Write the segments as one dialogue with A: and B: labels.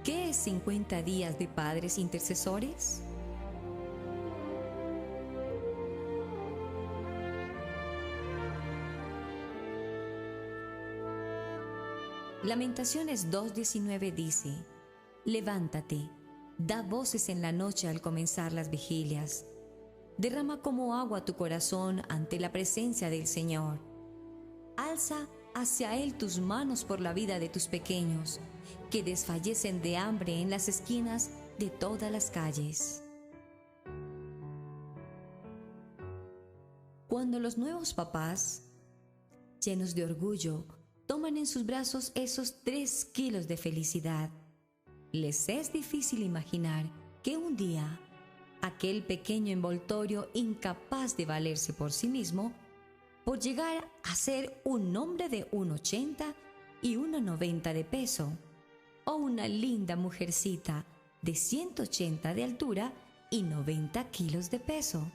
A: ¿Qué es 50 días de padres intercesores? Lamentaciones 2:19 dice: Levántate, da voces en la noche al comenzar las vigilias. Derrama como agua tu corazón ante la presencia del Señor. Alza hacia Él tus manos por la vida de tus pequeños, que desfallecen de hambre en las esquinas de todas las calles. Cuando los nuevos papás, llenos de orgullo, toman en sus brazos esos 3 kilos de felicidad, les es difícil imaginar que un día aquel pequeño envoltorio incapaz de valerse por sí mismo, por llegar a ser un hombre de 1,80 y 1,90 de peso, o una linda mujercita de 180 de altura y 90 kilos de peso,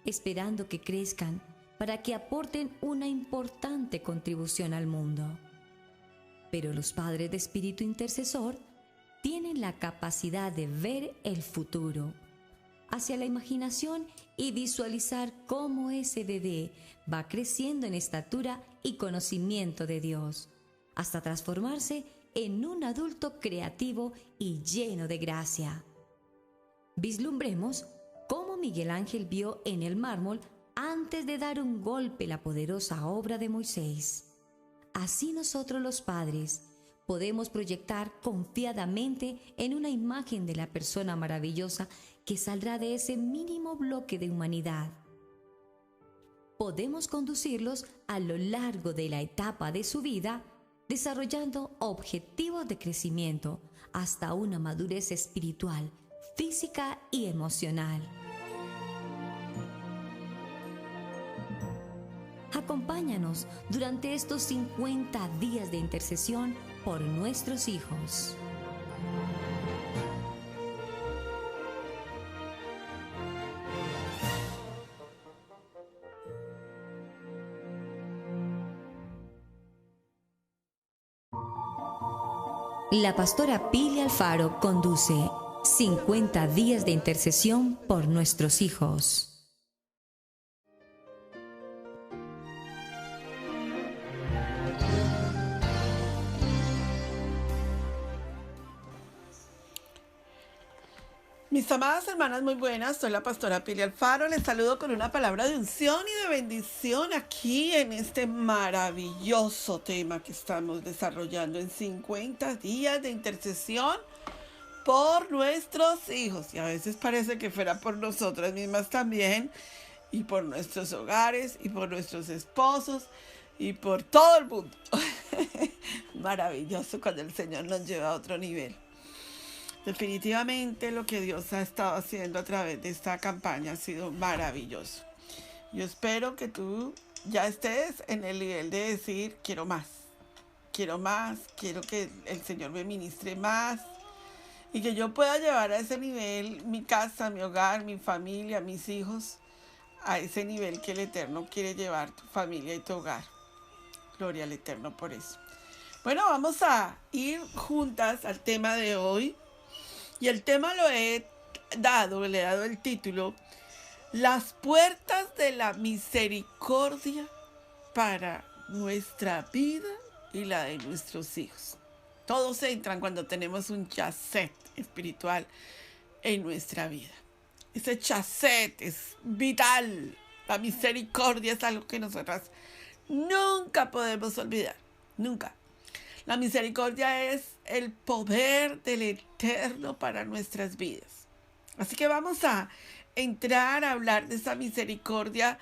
A: esperando que crezcan para que aporten una importante contribución al mundo. Pero los padres de espíritu intercesor tienen la capacidad de ver el futuro hacia la imaginación y visualizar cómo ese bebé va creciendo en estatura y conocimiento de Dios, hasta transformarse en un adulto creativo y lleno de gracia. Vislumbremos cómo Miguel Ángel vio en el mármol antes de dar un golpe la poderosa obra de Moisés. Así nosotros los padres podemos proyectar confiadamente en una imagen de la persona maravillosa que saldrá de ese mínimo bloque de humanidad. Podemos conducirlos a lo largo de la etapa de su vida, desarrollando objetivos de crecimiento hasta una madurez espiritual, física y emocional. Acompáñanos durante estos 50 días de intercesión por nuestros hijos. La pastora Pili Alfaro conduce 50 días de intercesión por nuestros hijos.
B: Mis amadas hermanas muy buenas, soy la pastora Pili Alfaro, les saludo con una palabra de unción y de bendición aquí en este maravilloso tema que estamos desarrollando en 50 días de intercesión por nuestros hijos. Y a veces parece que fuera por nosotras mismas también, y por nuestros hogares, y por nuestros esposos, y por todo el mundo. Maravilloso cuando el Señor nos lleva a otro nivel. Definitivamente lo que Dios ha estado haciendo a través de esta campaña ha sido maravilloso. Yo espero que tú ya estés en el nivel de decir, quiero más, quiero que el Señor me ministre más y que yo pueda llevar a ese nivel mi casa, mi hogar, mi familia, mis hijos, a ese nivel que el Eterno quiere llevar tu familia y tu hogar. Gloria al Eterno por eso. Bueno, vamos a ir juntas al tema de hoy. Y el tema le he dado el título, Las puertas de la misericordia para nuestra vida y la de nuestros hijos. Todos entran cuando tenemos un chasset espiritual en nuestra vida. Ese chasset es vital. La misericordia es algo que nosotras nunca podemos olvidar. Nunca. La misericordia es el poder del Eterno para nuestras vidas. Así que vamos a entrar a hablar de esa misericordia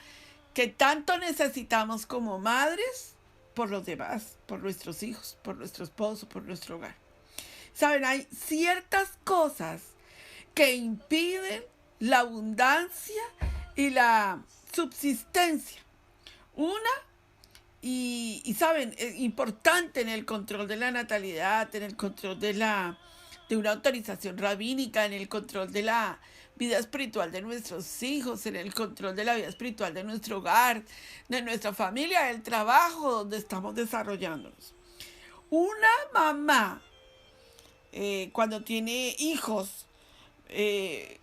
B: que tanto necesitamos como madres por los demás, por nuestros hijos, por nuestro esposo, por nuestro hogar. Saben, hay ciertas cosas que impiden la abundancia y la subsistencia. Una, y saben, es importante en el control de la natalidad, en el control de una autorización rabínica, en el control de la vida espiritual de nuestros hijos, en el control de la vida espiritual de nuestro hogar, de nuestra familia, del trabajo donde estamos desarrollándonos. Una mamá cuando tiene hijos, eh,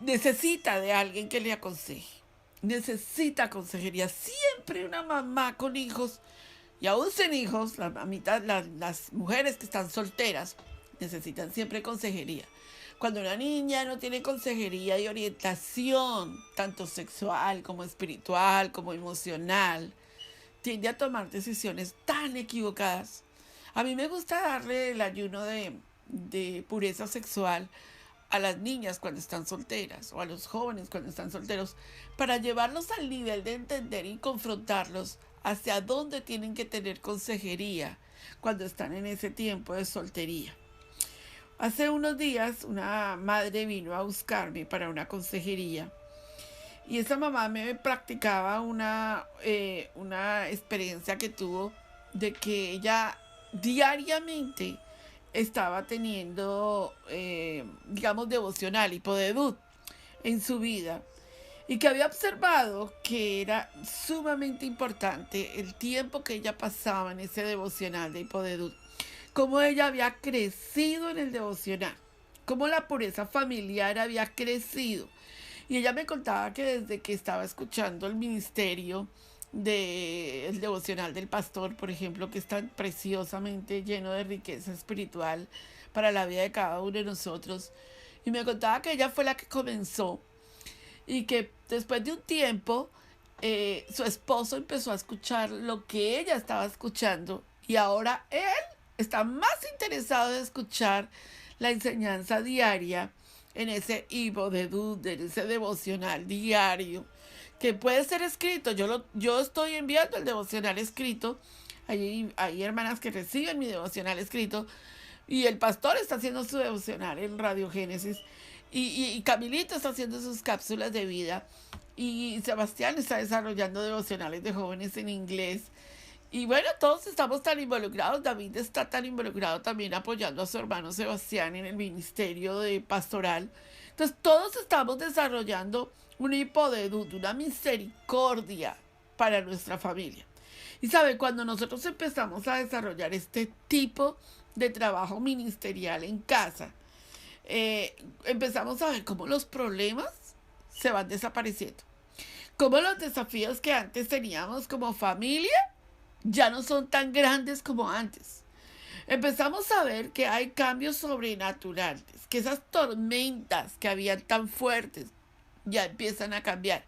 B: necesita de alguien que le aconseje. Necesita consejería. Siempre una mamá con hijos, y aún sin hijos, la mitad, las mujeres que están solteras, necesitan siempre consejería. Cuando una niña no tiene consejería y orientación, tanto sexual como espiritual, como emocional, tiende a tomar decisiones tan equivocadas. A mí me gusta darle el ayuno de pureza sexual a las niñas cuando están solteras o a los jóvenes cuando están solteros, para llevarlos al nivel de entender y confrontarlos hacia dónde tienen que tener consejería cuando están en ese tiempo de soltería. Hace unos días una madre vino a buscarme para una consejería y esa mamá me practicaba una experiencia que tuvo de que ella diariamente estaba teniendo, digamos, devocional, hipodedut en su vida, y que había observado que era sumamente importante el tiempo que ella pasaba en ese devocional de hipodedut, cómo ella había crecido en el devocional, cómo la pureza familiar había crecido. Y ella me contaba que desde que estaba escuchando el ministerio del devocional del pastor, por ejemplo, que es tan preciosamente lleno de riqueza espiritual para la vida de cada uno de nosotros, y me contaba que ella fue la que comenzó y que después de un tiempo su esposo empezó a escuchar lo que ella estaba escuchando, y ahora él está más interesado en escuchar la enseñanza diaria en ese hipodedut, en ese devocional diario, que puede ser escrito. Yo estoy enviando el devocional escrito. Hay hermanas que reciben mi devocional escrito, y el pastor está haciendo su devocional en Radio Génesis, y Camilito está haciendo sus cápsulas de vida, y Sebastián está desarrollando devocionales de jóvenes en inglés. Y bueno, todos estamos tan involucrados. David está tan involucrado también apoyando a su hermano Sebastián en el ministerio de pastoral. Entonces todos estamos desarrollando un hipodedut, una misericordia para nuestra familia. Y sabe, cuando nosotros empezamos a desarrollar este tipo de trabajo ministerial en casa, empezamos a ver cómo los problemas se van desapareciendo. Cómo los desafíos que antes teníamos como familia ya no son tan grandes como antes. Empezamos a ver que hay cambios sobrenaturales, que esas tormentas que habían tan fuertes ya empiezan a cambiar.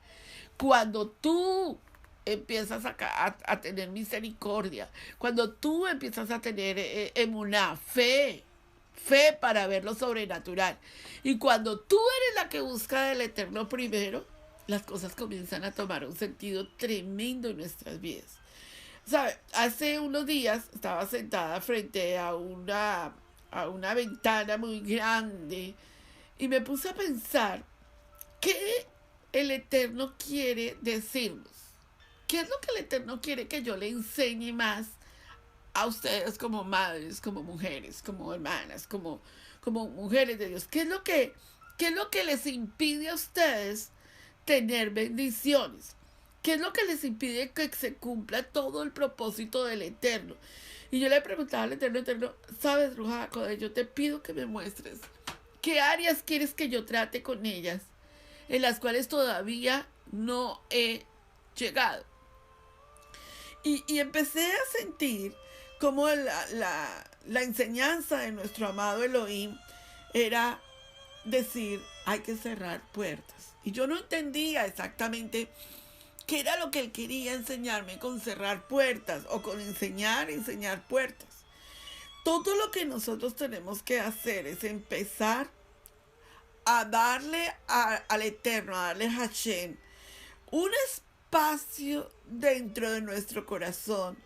B: Cuando tú empiezas a tener misericordia, cuando tú empiezas a tener emuná, fe para ver lo sobrenatural, y cuando tú eres la que busca del Eterno primero, las cosas comienzan a tomar un sentido tremendo en nuestras vidas. ¿Sabe? Hace unos días estaba sentada frente a una ventana muy grande y me puse a pensar qué el Eterno quiere decirnos. ¿Qué es lo que el Eterno quiere que yo le enseñe más a ustedes como madres, como mujeres, como hermanas, como mujeres de Dios? ¿Qué es lo que les impide a ustedes tener bendiciones? ¿Qué es lo que les impide que se cumpla todo el propósito del Eterno? Y yo le preguntaba al Eterno, ¿sabes, Ruja? Yo te pido que me muestres qué áreas quieres que yo trate con ellas, en las cuales todavía no he llegado. Y empecé a sentir como la enseñanza de nuestro amado Elohim era decir, hay que cerrar puertas. Y yo no entendía exactamente qué era lo que él quería enseñarme con cerrar puertas o con enseñar puertas. Todo lo que nosotros tenemos que hacer es empezar a darle al Eterno, a darle a Hashem, un espacio dentro de nuestro corazón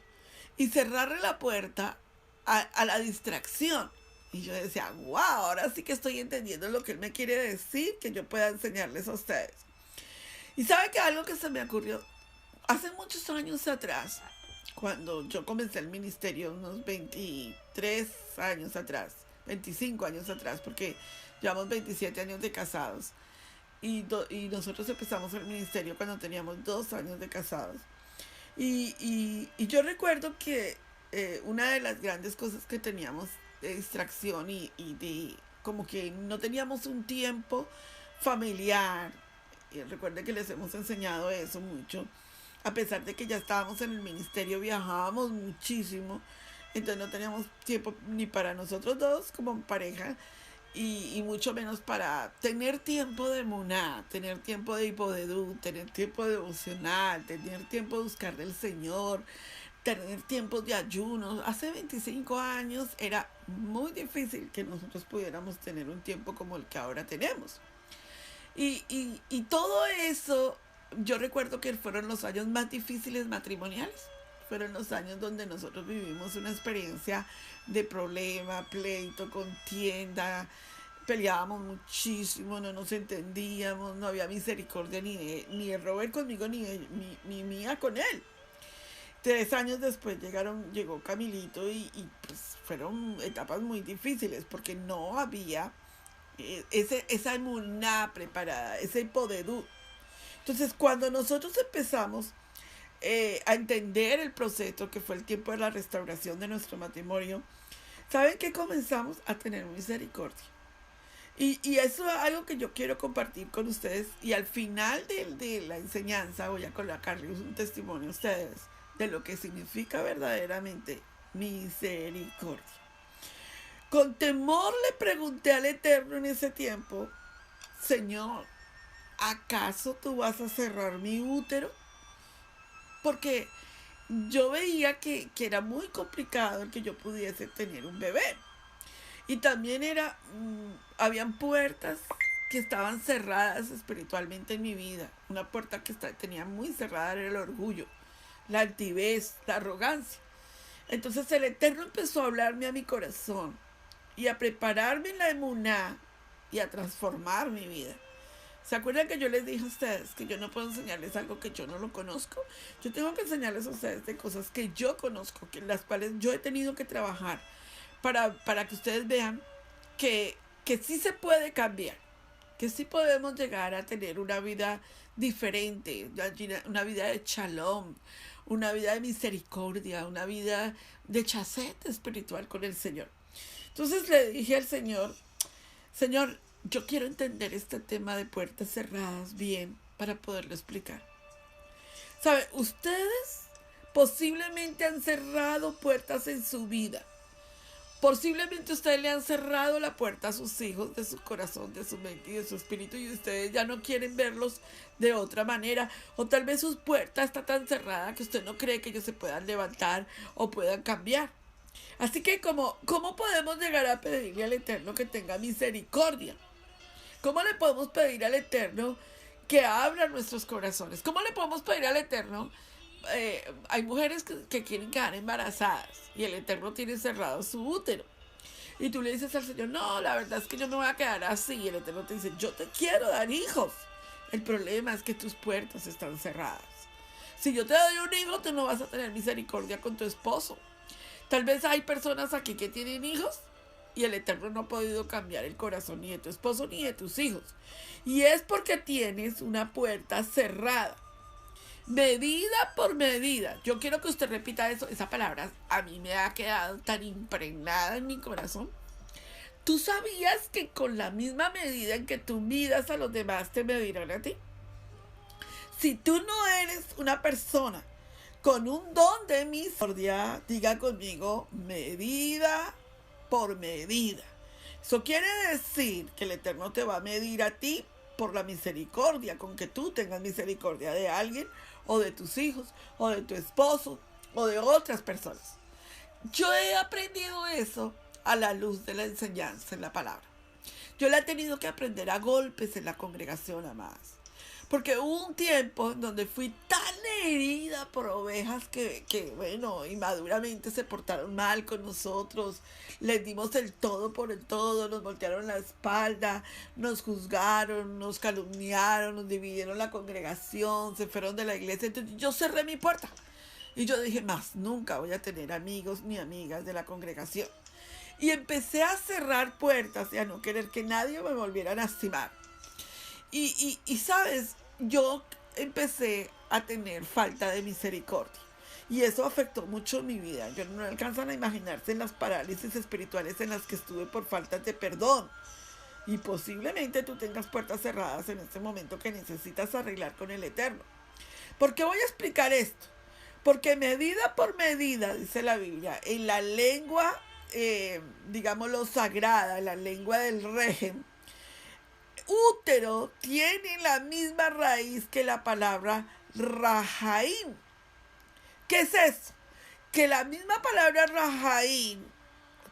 B: y cerrarle la puerta a la distracción. Y yo decía, wow, ahora sí que estoy entendiendo lo que él me quiere decir, que yo pueda enseñarles a ustedes. Y sabe que algo que se me ocurrió hace muchos años atrás, cuando yo comencé el ministerio, unos 23 años atrás, 25 años atrás, porque llevamos 27 años de casados, y nosotros empezamos el ministerio cuando teníamos 2 años de casados. Y yo recuerdo que una de las grandes cosas que teníamos de distracción y de como que no teníamos un tiempo familiar. Y recuerden que les hemos enseñado eso mucho. A pesar de que ya estábamos en el ministerio, viajábamos muchísimo. Entonces no teníamos tiempo ni para nosotros dos como pareja y mucho menos para tener tiempo de muná, tener tiempo de hipodedú, tener tiempo devocional, tener tiempo de buscar del Señor, tener tiempos de ayunos. Hace 25 años era muy difícil que nosotros pudiéramos tener un tiempo como el que ahora tenemos. Y todo eso, yo recuerdo que fueron los años más difíciles matrimoniales. Fueron los años donde nosotros vivimos una experiencia de problema, pleito, contienda. Peleábamos muchísimo, no nos entendíamos, no había misericordia ni de Robert conmigo, ni mía con él. 3 años después llegó Camilito y pues fueron etapas muy difíciles porque no había esa emuná preparada, ese hipodedú. Entonces cuando nosotros empezamos a entender el proceso que fue el tiempo de la restauración de nuestro matrimonio, ¿saben qué? Comenzamos a tener misericordia. Y eso es algo que yo quiero compartir con ustedes. Y al final de la enseñanza voy a colocarles un testimonio a ustedes de lo que significa verdaderamente misericordia. Con temor le pregunté al Eterno en ese tiempo: Señor, ¿acaso tú vas a cerrar mi útero? Porque yo veía que era muy complicado el que yo pudiese tener un bebé. Y también habían puertas que estaban cerradas espiritualmente en mi vida. Una puerta que tenía muy cerrada era el orgullo, la altivez, la arrogancia. Entonces el Eterno empezó a hablarme a mi corazón y a prepararme en la emuná y a transformar mi vida. ¿Se acuerdan que yo les dije a ustedes que yo no puedo enseñarles algo que yo no lo conozco? Yo tengo que enseñarles a ustedes de cosas que yo conozco, las cuales yo he tenido que trabajar para que ustedes vean que sí se puede cambiar, que sí podemos llegar a tener una vida diferente, una vida de shalom, una vida de misericordia, una vida de chasset espiritual con el Señor. Entonces le dije al Señor: Señor, yo quiero entender este tema de puertas cerradas bien para poderlo explicar. ¿Sabe? Ustedes posiblemente han cerrado puertas en su vida. Posiblemente ustedes le han cerrado la puerta a sus hijos de su corazón, de su mente y de su espíritu, y ustedes ya no quieren verlos de otra manera. O tal vez su puerta está tan cerrada que usted no cree que ellos se puedan levantar o puedan cambiar. Así que ¿cómo podemos llegar a pedirle al Eterno que tenga misericordia? ¿Cómo le podemos pedir al Eterno que abra nuestros corazones? ¿Cómo le podemos pedir al Eterno? Hay mujeres que quieren quedar embarazadas y el Eterno tiene cerrado su útero. Y tú le dices al Señor: no, la verdad es que yo me voy a quedar así. Y el Eterno te dice: yo te quiero dar hijos. El problema es que tus puertas están cerradas. Si yo te doy un hijo, tú no vas a tener misericordia con tu esposo. Tal vez hay personas aquí que tienen hijos y el Eterno no ha podido cambiar el corazón ni de tu esposo ni de tus hijos. Y es porque tienes una puerta cerrada. Medida por medida. Yo quiero que usted repita eso. Esa palabra a mí me ha quedado tan impregnada en mi corazón. ¿Tú sabías que con la misma medida en que tú midas a los demás te medirán a ti? Si tú no eres una persona con un don de misericordia, diga conmigo: medida por medida. Eso quiere decir que el Eterno te va a medir a ti por la misericordia, con que tú tengas misericordia de alguien, o de tus hijos, o de tu esposo, o de otras personas. Yo he aprendido eso a la luz de la enseñanza en la palabra. Yo la he tenido que aprender a golpes en la congregación, amadas. Porque hubo un tiempo en donde fui tan herida por ovejas que bueno, inmaduramente se portaron mal con nosotros. Les dimos el todo por el todo, nos voltearon la espalda, nos juzgaron, nos calumniaron, nos dividieron la congregación, se fueron de la iglesia. Entonces yo cerré mi puerta y yo dije: más nunca voy a tener amigos ni amigas de la congregación. Y empecé a cerrar puertas y a no querer que nadie me volviera a lastimar. Y sabes, yo empecé a tener falta de misericordia. Y eso afectó mucho mi vida. Yo no alcanzan a imaginarse en las parálisis espirituales en las que estuve por falta de perdón. Y posiblemente tú tengas puertas cerradas en este momento que necesitas arreglar con el Eterno. ¿Por qué voy a explicar esto? Porque medida por medida, dice la Biblia, en la lengua, digámoslo, sagrada, en la lengua del régimen, útero tiene la misma raíz que la palabra rajaim. ¿Qué es eso? Que la misma palabra rajaim,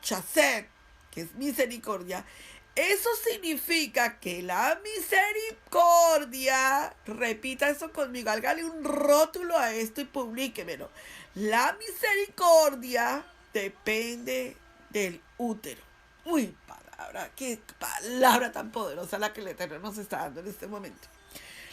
B: chased, que es misericordia, eso significa que la misericordia, repita eso conmigo, hágale un rótulo a esto y publíquemelo. La misericordia depende del útero. Uy, palabra, qué palabra tan poderosa la que el Eterno nos está dando en este momento.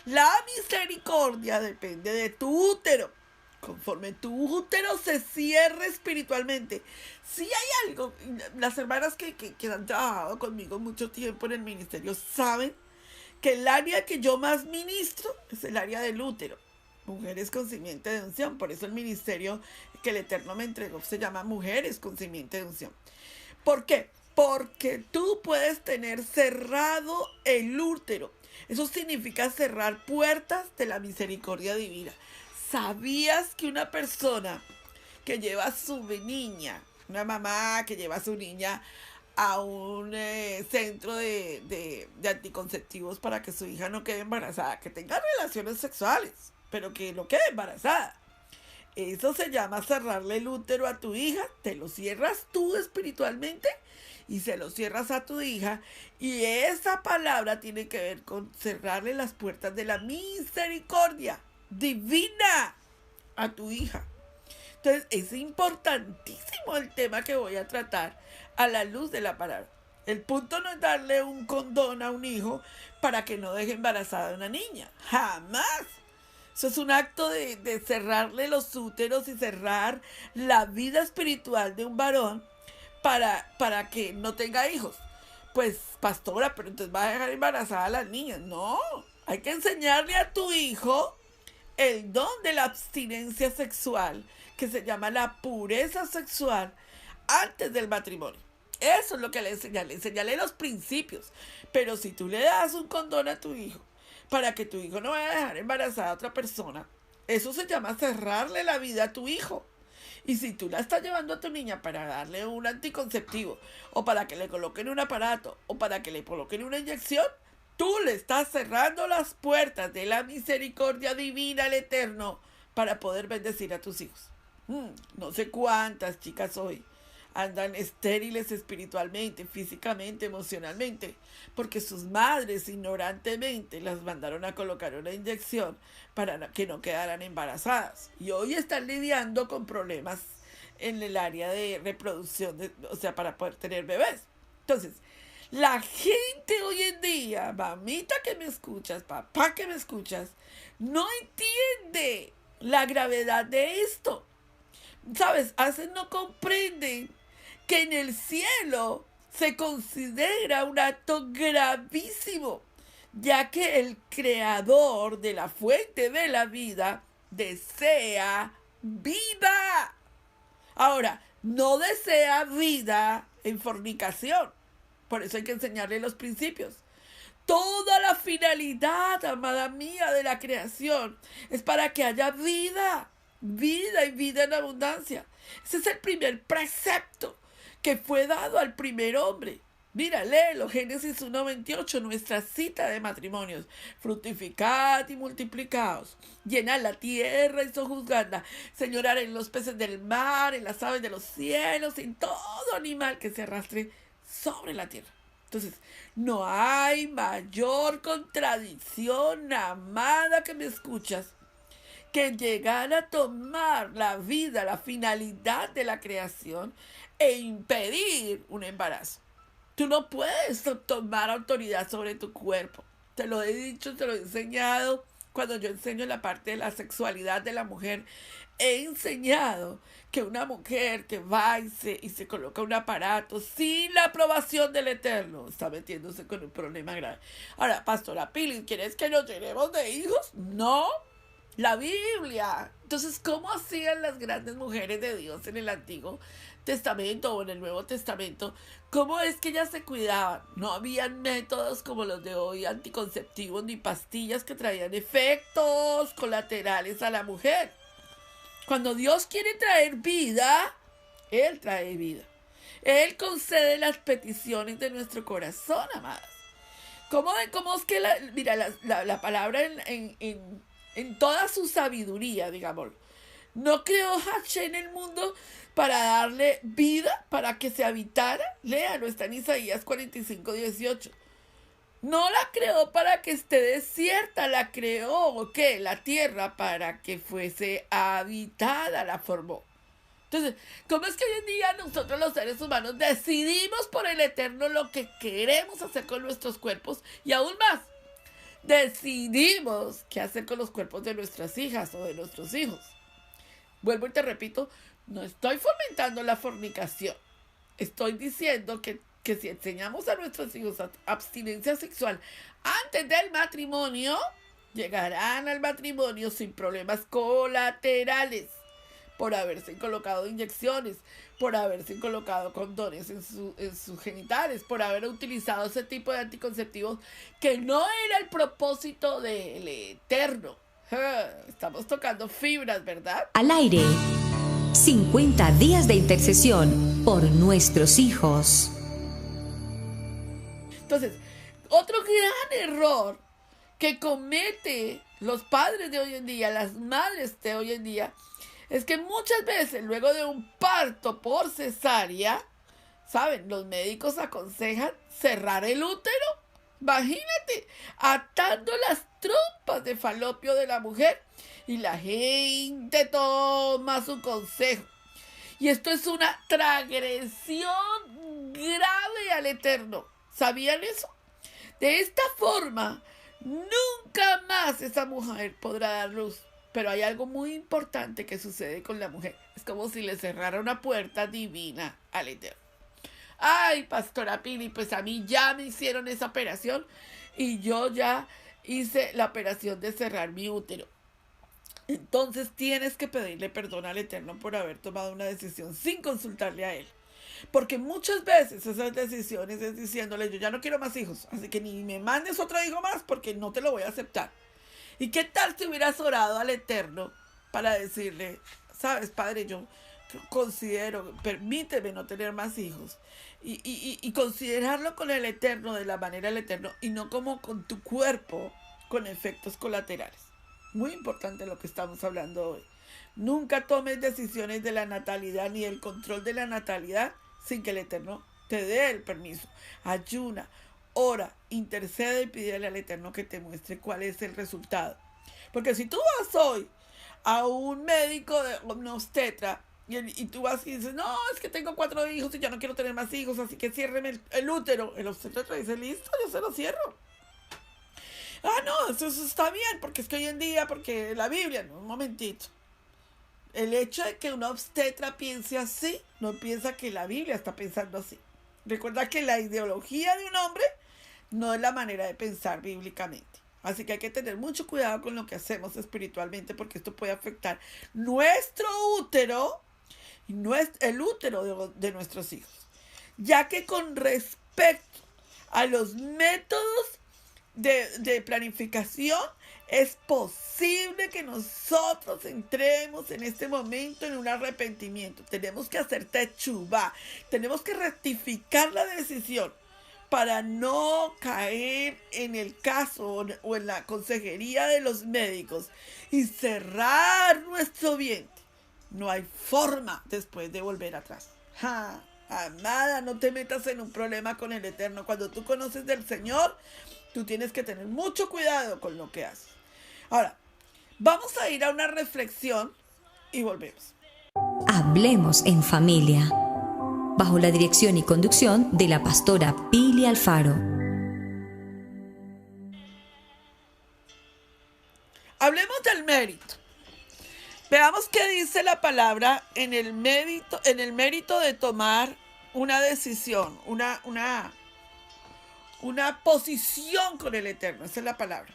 B: La misericordia depende de tu útero. Conforme tu útero se cierre espiritualmente. Si hay algo, las hermanas que han trabajado conmigo mucho tiempo en el ministerio saben que el área que yo más ministro es el área del útero. Mujeres con simiente de unción. Por eso el ministerio que el Eterno me entregó se llama Mujeres con simiente de unción. ¿Por qué? Porque tú puedes tener cerrado el útero. Eso significa cerrar puertas de la misericordia divina. ¿Sabías que una persona que lleva a su niña, una mamá que lleva a su niña a un centro de anticonceptivos para que su hija no quede embarazada, que tenga relaciones sexuales, pero que no quede embarazada? Eso se llama cerrarle el útero a tu hija. Te lo cierras tú espiritualmente y se lo cierras a tu hija. Y esa palabra tiene que ver con cerrarle las puertas de la misericordia divina a tu hija. Entonces es importantísimo el tema que voy a tratar a la luz de la palabra. El punto no es darle un condón a un hijo para que no deje embarazada a una niña. Jamás. Eso es un acto de cerrarle los úteros y cerrar la vida espiritual de un varón para que no tenga hijos. Pues, pastora, pero entonces va a dejar embarazada a las niñas. No, hay que enseñarle a tu hijo el don de la abstinencia sexual, que se llama la pureza sexual, antes del matrimonio. Eso es lo que le enseñale los principios. Pero si tú le das un condón a tu hijo para que tu hijo no vaya a dejar embarazada a otra persona, eso se llama cerrarle la vida a tu hijo. Y si tú la estás llevando a tu niña para darle un anticonceptivo, o para que le coloquen un aparato, o para que le coloquen una inyección, tú le estás cerrando las puertas de la misericordia divina al Eterno para poder bendecir a tus hijos. No sé cuántas chicas hoy andan estériles espiritualmente, físicamente, emocionalmente, porque sus madres ignorantemente las mandaron a colocar una inyección para que no quedaran embarazadas. Y hoy están lidiando con problemas en el área de reproducción, o sea, para poder tener bebés. Entonces, la gente hoy en día, mamita que me escuchas, papá que me escuchas, no entiende la gravedad de esto. ¿Sabes? No comprenden que en el cielo se considera un acto gravísimo, ya que el creador de la fuente de la vida desea vida. Ahora, no desea vida en fornicación. Por eso hay que enseñarle los principios. Toda la finalidad, amada mía, de la creación es para que haya vida, vida y vida en abundancia. Ese es el primer precepto que fue dado al primer hombre. Mira, léelo, Génesis 1:28, nuestra cita de matrimonios. Fructificad y multiplicaos, llenad la tierra y sojuzgadla, señorad en los peces del mar, en las aves de los cielos, en todo animal que se arrastre sobre la tierra. Entonces, no hay mayor contradicción, amada que me escuchas, que llegar a tomar la vida, la finalidad de la creación e impedir un embarazo. Tú no puedes tomar autoridad sobre tu cuerpo. Te lo he dicho, te lo he enseñado. Cuando yo enseño la parte de la sexualidad de la mujer, he enseñado que una mujer que va y se coloca un aparato sin la aprobación del Eterno está metiéndose con un problema grave. Ahora, pastora Pili, ¿quieres que nos llenemos de hijos? No. la Biblia. Entonces, ¿cómo hacían las grandes mujeres de Dios en el Antiguo Testamento o en el Nuevo Testamento? ¿Cómo es que ellas se cuidaban? No habían métodos como los de hoy, anticonceptivos ni pastillas que traían efectos colaterales a la mujer. Cuando Dios quiere traer vida, Él trae vida. Él concede las peticiones de nuestro corazón, amadas. ¿Cómo es que la palabra en toda su sabiduría, digamos, no creó Hashem en el mundo para darle vida, para que se habitara? Léalo, está en Isaías 45:18. No la creó para que esté desierta, la creó, ¿qué? La tierra para que fuese habitada, la formó. Entonces, ¿cómo es que hoy en día nosotros los seres humanos decidimos por el Eterno lo que queremos hacer con nuestros cuerpos? Y aún más, decidimos qué hacer con los cuerpos de nuestras hijas o de nuestros hijos. Vuelvo y te repito, no estoy fomentando la fornicación. Estoy diciendo que si enseñamos a nuestros hijos abstinencia sexual antes del matrimonio, llegarán al matrimonio sin problemas colaterales, por haberse colocado inyecciones, por haberse colocado condones en sus genitales, por haber utilizado ese tipo de anticonceptivos que no era el propósito del Eterno. Estamos tocando fibras, ¿verdad?
A: Al aire, 50 días de intercesión por nuestros hijos.
B: Entonces, otro gran error que cometen los padres de hoy en día, las madres de hoy en día, es que muchas veces luego de un parto por cesárea, ¿saben? Los médicos aconsejan cerrar el útero. Imagínate, atando las trompas de falopio de la mujer, y la gente toma su consejo. Y esto es una transgresión grave al Eterno. ¿Sabían eso? De esta forma, nunca más esa mujer podrá dar luz. Pero hay algo muy importante que sucede con la mujer. Es como si le cerrara una puerta divina al Eterno. Ay, Pastora Pili, pues a mí ya me hicieron esa operación y yo ya hice la operación de cerrar mi útero. Entonces tienes que pedirle perdón al Eterno por haber tomado una decisión sin consultarle a Él. Porque muchas veces esas decisiones es diciéndole, yo ya no quiero más hijos, así que ni me mandes otro hijo más porque no te lo voy a aceptar. ¿Y qué tal si hubieras orado al Eterno para decirle, sabes, Padre, yo considero, permíteme no tener más hijos? Y considerarlo con el Eterno de la manera del Eterno y no como con tu cuerpo con efectos colaterales. Muy importante lo que estamos hablando hoy. Nunca tomes decisiones de la natalidad ni el control de la natalidad sin que el Eterno te dé el permiso. Ayuna, ora, intercede y pídele al Eterno que te muestre cuál es el resultado. Porque si tú vas hoy a un médico de un obstetra y tú vas y dices, no, es que tengo 4 hijos y ya no quiero tener más hijos, así que ciérreme el útero. El obstetra te dice, listo, yo se lo cierro. Ah, no, eso está bien, porque es que hoy en día, porque la Biblia, no, un momentito. El hecho de que una obstetra piense así, no piensa que la Biblia está pensando así. Recuerda que la ideología de un hombre no es la manera de pensar bíblicamente. Así que hay que tener mucho cuidado con lo que hacemos espiritualmente, porque esto puede afectar nuestro útero y el útero de nuestros hijos. Ya que con respecto a los métodos de planificación, es posible que nosotros entremos en este momento en un arrepentimiento. Tenemos que hacer techubá, tenemos que rectificar la decisión para no caer en el caso o en la consejería de los médicos y cerrar nuestro vientre. No hay forma después de volver atrás. Amada, no te metas en un problema con el Eterno. Cuando tú conoces del Señor, tú tienes que tener mucho cuidado con lo que haces. Ahora, vamos a ir a una reflexión y volvemos.
A: Hablemos en familia, bajo la dirección y conducción de la pastora Pili Alfaro.
B: Hablemos del mérito. Veamos qué dice la palabra en el mérito de tomar una decisión, una posición con el Eterno. Esa es la palabra.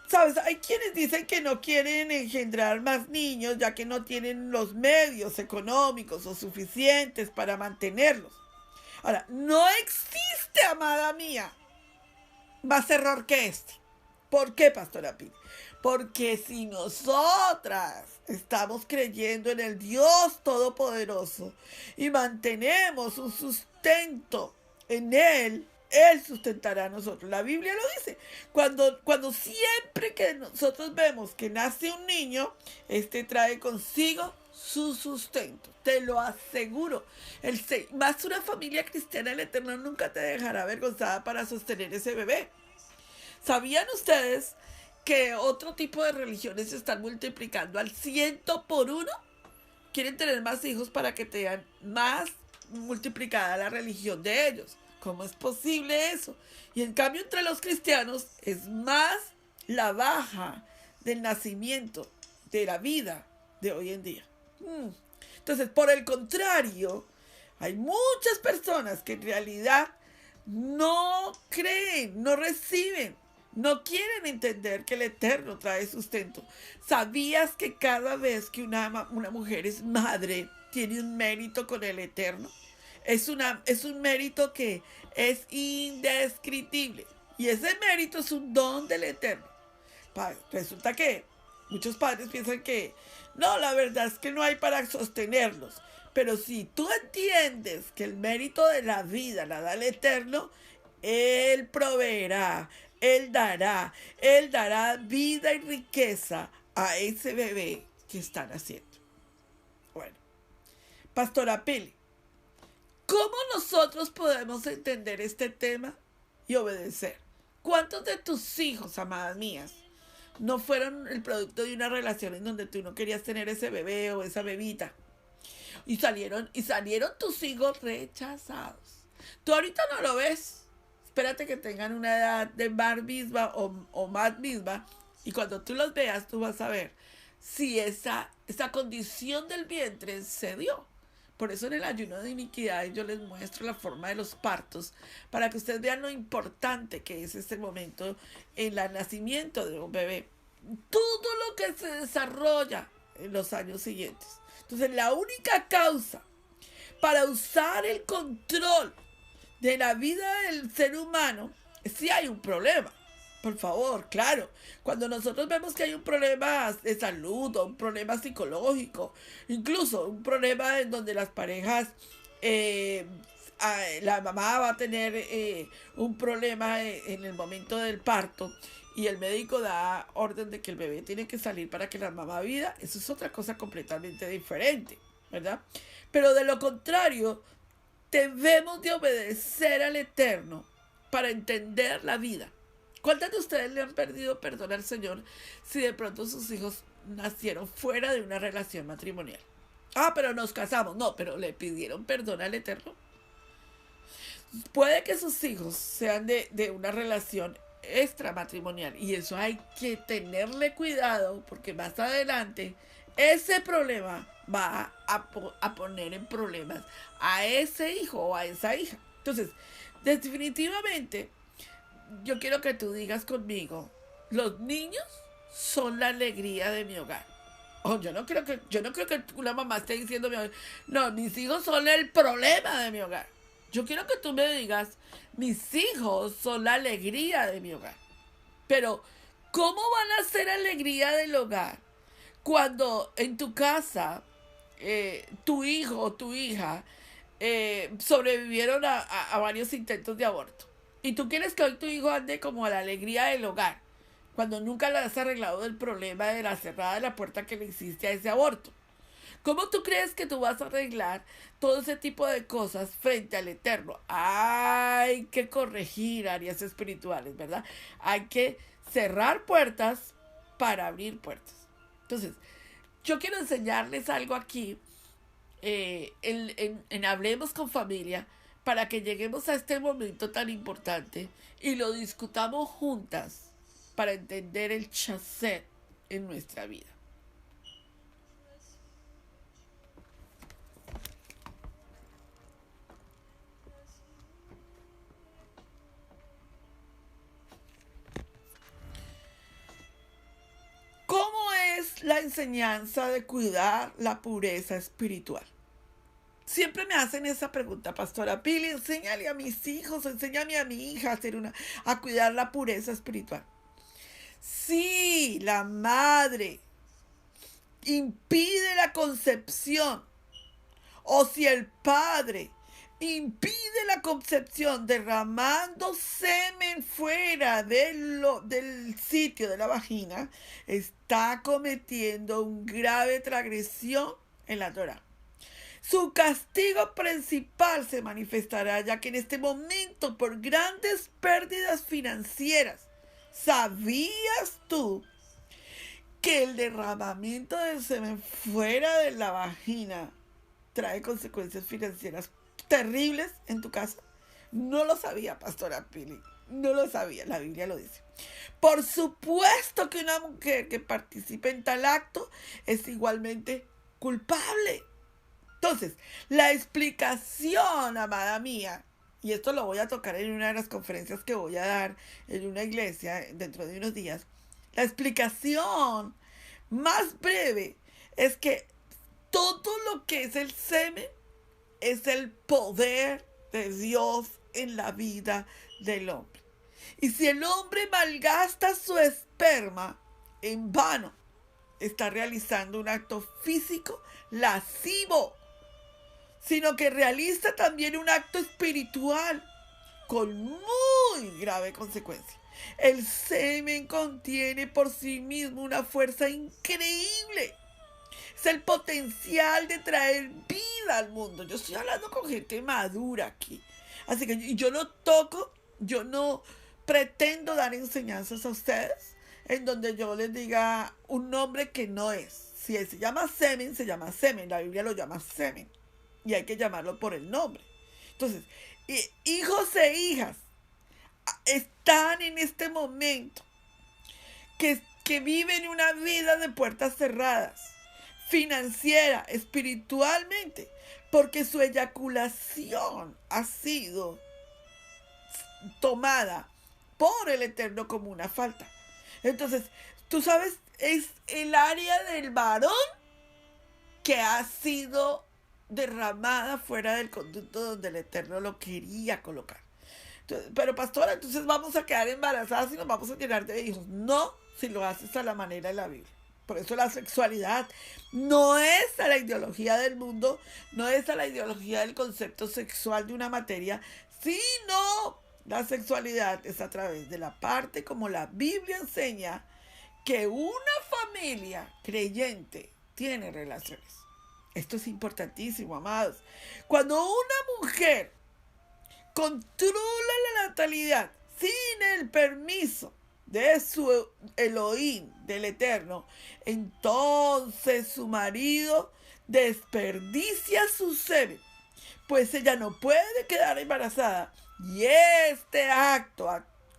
B: Sabes, hay quienes dicen que no quieren engendrar más niños ya que no tienen los medios económicos o suficientes para mantenerlos. Ahora, no existe, amada mía, más error que este. ¿Por qué, Pastora Pili? Porque si nosotras estamos creyendo en el Dios Todopoderoso y mantenemos un sustento en Él sustentará a nosotros. La Biblia lo dice. Cuando siempre que nosotros vemos que nace un niño, este trae consigo su sustento. Te lo aseguro. Más una familia cristiana, el Eterno nunca te dejará avergonzada para sostener ese bebé. ¿Sabían ustedes que otro tipo de religiones se están multiplicando al 100 por 1? Quieren tener más hijos para que tengan más multiplicada la religión de ellos. ¿Cómo es posible eso? Y en cambio entre los cristianos es más la baja del nacimiento, de la vida de hoy en día. Entonces, por el contrario, hay muchas personas que en realidad no creen, no reciben, no quieren entender que el Eterno trae sustento. ¿Sabías que cada vez que una mujer es madre, tiene un mérito con el Eterno? Es un mérito que es indescriptible. Y ese mérito es un don del Eterno. Resulta que muchos padres piensan que no, la verdad es que no hay para sostenerlos. Pero si tú entiendes que el mérito de la vida la da el Eterno, Él proveerá, Él dará vida y riqueza a ese bebé que están haciendo. Bueno, Pastora Pili, ¿cómo nosotros podemos entender este tema y obedecer? ¿Cuántos de tus hijos, amadas mías, no fueron el producto de una relación en donde tú no querías tener ese bebé o esa bebita? Y salieron tus hijos rechazados. Tú ahorita no lo ves. Espérate que tengan una edad de bar misma o más misma. Y cuando tú los veas, tú vas a ver si esa condición del vientre se dio. Por eso en el ayuno de iniquidad yo les muestro la forma de los partos, para que ustedes vean lo importante que es este momento en el nacimiento de un bebé. Todo lo que se desarrolla en los años siguientes. Entonces, la única causa para usar el control de la vida del ser humano es si hay un problema. Por favor, claro. Cuando nosotros vemos que hay un problema de salud o un problema psicológico, incluso un problema en donde las parejas, la mamá va a tener un problema en el momento del parto y el médico da orden de que el bebé tiene que salir para que la mamá viva, eso es otra cosa completamente diferente, ¿verdad? Pero de lo contrario, debemos de obedecer al Eterno para entender la vida. ¿Cuántas de ustedes le han perdido perdón al Señor si de pronto sus hijos nacieron fuera de una relación matrimonial? Ah, pero nos casamos. No, pero le pidieron perdón al Eterno. Puede que sus hijos sean de una relación extramatrimonial y eso hay que tenerle cuidado porque más adelante ese problema va a poner en problemas a ese hijo o a esa hija. Entonces, definitivamente, yo quiero que tú digas conmigo, los niños son la alegría de mi hogar. Oh, yo no creo que una mamá esté diciendo, no, mis hijos son el problema de mi hogar. Yo quiero que tú me digas, mis hijos son la alegría de mi hogar. Pero, ¿cómo van a ser alegría del hogar cuando en tu casa tu hijo o tu hija sobrevivieron a varios intentos de aborto? Y tú quieres que hoy tu hijo ande como a la alegría del hogar, cuando nunca le has arreglado el problema de la cerrada de la puerta que le hiciste a ese aborto. ¿Cómo tú crees que tú vas a arreglar todo ese tipo de cosas frente al Eterno? Hay que corregir áreas espirituales, ¿verdad? Hay que cerrar puertas para abrir puertas. Entonces, yo quiero enseñarles algo aquí en Hablemos con Familia, para que lleguemos a este momento tan importante y lo discutamos juntas para entender el chasset en nuestra vida. la enseñanza de cuidar la pureza espiritual? Siempre me hacen esa pregunta, Pastora Pili, enséñale a mis hijos, enséñame a mi hija a cuidar la pureza espiritual. Sí, la madre impide la concepción, o si el padre impide la concepción derramando semen fuera del sitio de la vagina, está cometiendo un grave transgresión en la Torá. Su castigo principal se manifestará, ya que en este momento, por grandes pérdidas financieras, ¿sabías tú que el derramamiento del semen fuera de la vagina trae consecuencias financieras terribles en tu casa? No lo sabía, Pastora Pili, no lo sabía, la Biblia lo dice. Por supuesto que una mujer que participe en tal acto es igualmente culpable. Entonces, la explicación, amada mía, y esto lo voy a tocar en una de las conferencias que voy a dar en una iglesia dentro de unos días, la explicación más breve es que todo lo que es el semen es el poder de Dios en la vida del hombre. Y si el hombre malgasta su esperma en vano, está realizando un acto físico lascivo, sino que realiza también un acto espiritual con muy grave consecuencia. El semen contiene por sí mismo una fuerza increíble. Es el potencial de traer vida al mundo. Yo estoy hablando con gente madura aquí. Así que yo no pretendo dar enseñanzas a ustedes en donde yo les diga un nombre que no es. Si se llama semen, se llama semen. La Biblia lo llama semen. Y hay que llamarlo por el nombre. Entonces, hijos e hijas están en este momento que viven una vida de puertas cerradas, financiera, espiritualmente, porque su eyaculación ha sido tomada por el Eterno como una falta. Entonces, tú sabes, es el área del varón que ha sido derramada fuera del conducto donde el Eterno lo quería colocar. Entonces, pero pastora, entonces vamos a quedar embarazadas y nos vamos a llenar de hijos. No, si lo haces a la manera de la Biblia. Por eso la sexualidad no es a la ideología del mundo, no es a la ideología del concepto sexual de una materia, sino la sexualidad es a través de la parte como la Biblia enseña que una familia creyente tiene relaciones. Esto es importantísimo, amados. Cuando una mujer controla la natalidad sin el permiso de su Elohim, del Eterno, entonces su marido desperdicia su semen, pues ella no puede quedar embarazada. Y este acto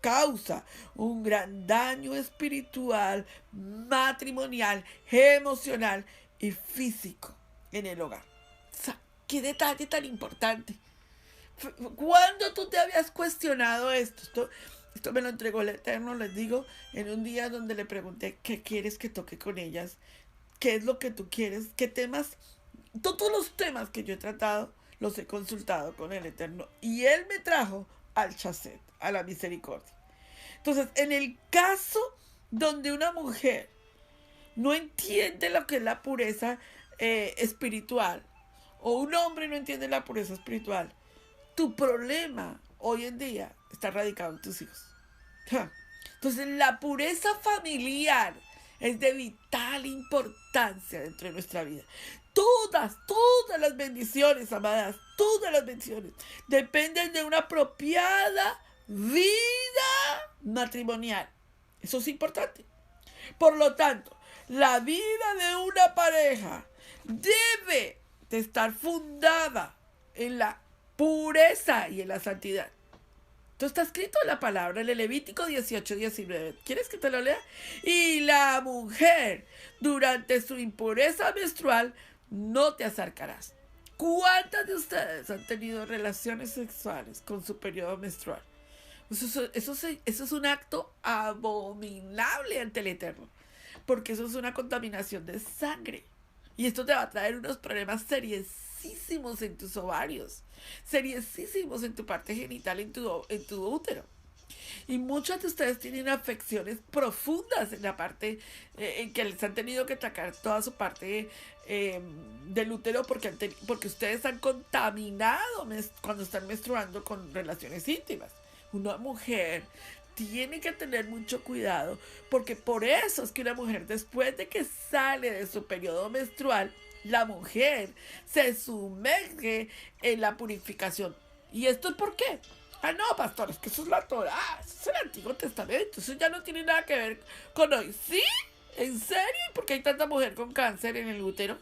B: causa un gran daño espiritual, matrimonial, emocional y físico en el hogar. O sea, qué detalle tan importante. ¿Cuándo tú te habías cuestionado esto? Esto me lo entregó el Eterno, les digo, en un día donde le pregunté qué quieres que toque con ellas, qué es lo que tú quieres, qué temas, todos los temas que yo he tratado los he consultado con el Eterno y Él me trajo al chasset, a la misericordia. Entonces, en el caso donde una mujer no entiende lo que es la pureza espiritual, o un hombre no entiende la pureza espiritual, tu problema hoy en día está radicado en tus hijos. Entonces, la pureza familiar es de vital importancia dentro de nuestra vida. Todas las bendiciones, amadas, todas las bendiciones dependen de una apropiada vida matrimonial. Eso es importante. Por lo tanto, la vida de una pareja debe de estar fundada en la pureza y en la santidad. Esto está escrito en la palabra, en el Levítico 18:19. ¿Quieres que te lo lea? Y la mujer, durante su impureza menstrual, no te acercarás. ¿Cuántas de ustedes han tenido relaciones sexuales con su periodo menstrual? Eso es un acto abominable ante el Eterno. porque eso es una contaminación de sangre. Y esto te va a traer unos problemas seriosísimos en tus ovarios, seriosísimos en tu parte genital, en tu útero. Y muchos de ustedes tienen afecciones profundas en la parte en que les han tenido que atacar toda su parte del útero porque ustedes han contaminado cuando están menstruando con relaciones íntimas. Una mujer tiene que tener mucho cuidado porque por eso es que una mujer después de que sale de su periodo menstrual, la mujer se sumerge en la purificación. ¿Y esto es por qué? Ah, no, pastor, es que eso es la Torá, eso es el Antiguo Testamento, eso ya no tiene nada que ver con hoy. ¿Sí? ¿En serio? ¿Y por qué hay tanta mujer con cáncer en el útero?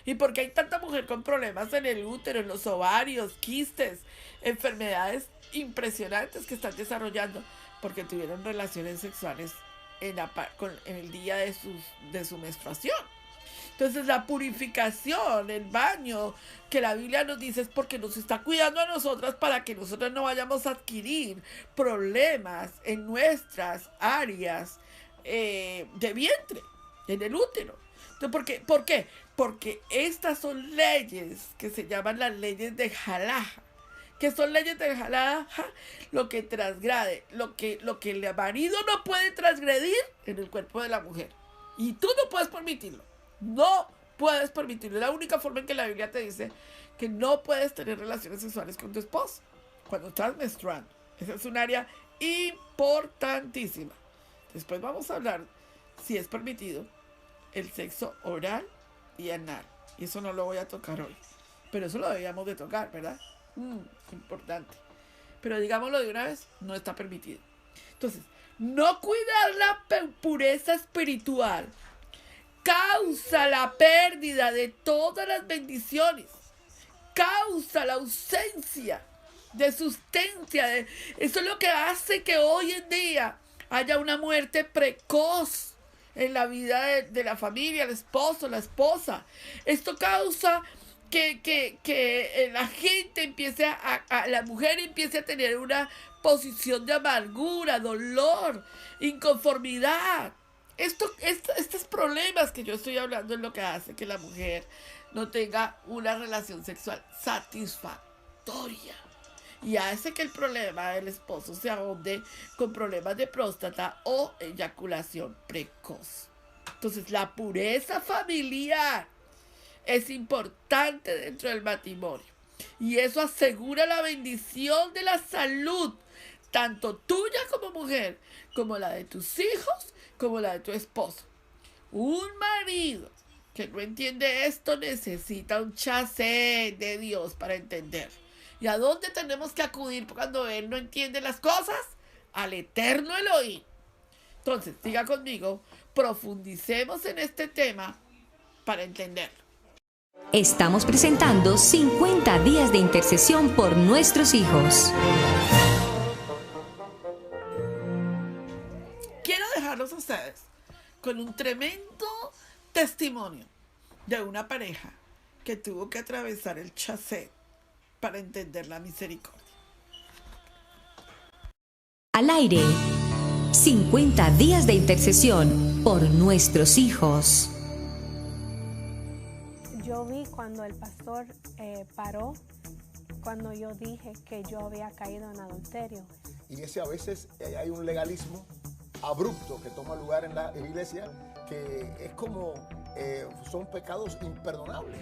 B: ¿Y por qué hay tanta mujer con problemas en el útero, en los ovarios, quistes, enfermedades impresionantes que están desarrollando? Porque tuvieron relaciones sexuales en el día de su menstruación. Entonces la purificación, el baño que la Biblia nos dice es porque nos está cuidando a nosotras para que nosotras no vayamos a adquirir problemas en nuestras áreas de vientre, en el útero. Entonces, ¿por qué? Porque estas son leyes que se llaman las leyes de Halaja. ¿Qué son leyes de Halaja? Lo que transgrade, lo que el marido no puede transgredir en el cuerpo de la mujer. Y tú no puedes permitirlo. No puedes permitirlo. Es la única forma en que la Biblia te dice que no puedes tener relaciones sexuales con tu esposo cuando estás menstruando. Esa es un área importantísima. Después vamos a hablar si es permitido el sexo oral y anal. Y eso no lo voy a tocar hoy. Pero eso lo debíamos de tocar, ¿verdad? Importante. Pero digámoslo de una vez, no está permitido. Entonces, no cuidar la pureza espiritual causa la pérdida de todas las bendiciones, causa la ausencia de sustancia. Eso es lo que hace que hoy en día haya una muerte precoz en la vida de la familia, el esposo, la esposa. Esto causa que la gente empiece la mujer empiece a tener una posición de amargura, dolor, inconformidad. Estos problemas que yo estoy hablando es lo que hace que la mujer no tenga una relación sexual satisfactoria y hace que el problema del esposo se ahonde con problemas de próstata o eyaculación precoz. Entonces, la pureza familiar es importante dentro del matrimonio y eso asegura la bendición de la salud, tanto tuya como mujer, como la de tus hijos, como la de tu esposo. Un marido que no entiende esto necesita un chasé de Dios para entender. ¿Y a dónde tenemos que acudir cuando él no entiende las cosas? Al eterno Elohim. Entonces, diga conmigo, profundicemos en este tema para entenderlo.
A: Estamos presentando 50 días de intercesión por nuestros hijos.
B: Quiero dejarlos a ustedes con un tremendo testimonio de una pareja que tuvo que atravesar el chasé para entender la misericordia.
A: Al aire, 50 días de intercesión por nuestros hijos.
C: Yo vi cuando el pastor paró, cuando yo dije que yo había caído en adulterio.
D: Y ese a veces hay un legalismo abrupto que toma lugar en la iglesia, que es como son pecados imperdonables.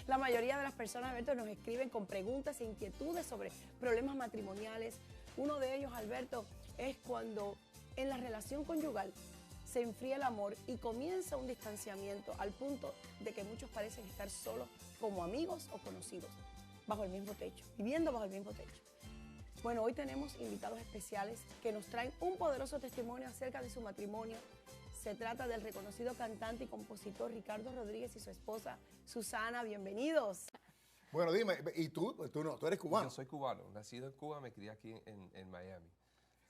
E: La mayoría de las personas, Alberto, nos escriben con preguntas e inquietudes sobre problemas matrimoniales. Uno de ellos, Alberto, es cuando en la relación conyugal se enfría el amor y comienza un distanciamiento al punto de que muchos parecen estar solos como amigos o conocidos, bajo el mismo techo, viviendo bajo el mismo techo. Bueno, hoy tenemos invitados especiales que nos traen un poderoso testimonio acerca de su matrimonio. Se trata del reconocido cantante y compositor Ricardo Rodríguez y su esposa Susana. Bienvenidos.
D: Bueno, dime, ¿y tú? Tú no, tú eres cubano.
F: Yo soy cubano, nacido en Cuba, me crié aquí en Miami.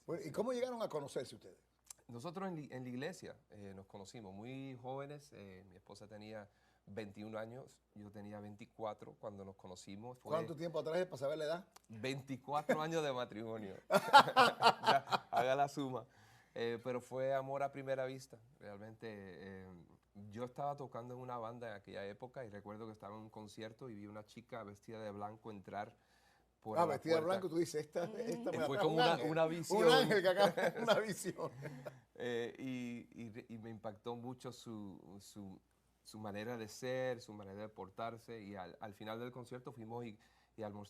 D: Bueno, ¿y cómo llegaron a conocerse ustedes?
F: Nosotros en la iglesia nos conocimos muy jóvenes. Mi esposa tenía 21 años, yo tenía 24 cuando nos conocimos.
D: ¿Cuánto tiempo atrás es para saber la edad?
F: 24 años de matrimonio. Ya, haga la suma. Pero fue amor a primera vista, realmente. Yo estaba tocando en una banda en aquella época y recuerdo que estaba en un concierto y vi una chica vestida de blanco entrar por la
D: vestida de
F: puerta.
D: blanco, tú dices, esta me
F: Fue
D: atrajo
F: como
D: un ángel.
F: una visión.
D: Un ángel que acaba, una visión.
F: Y me impactó mucho su manera de ser, su manera de portarse. Y al final del concierto fuimos y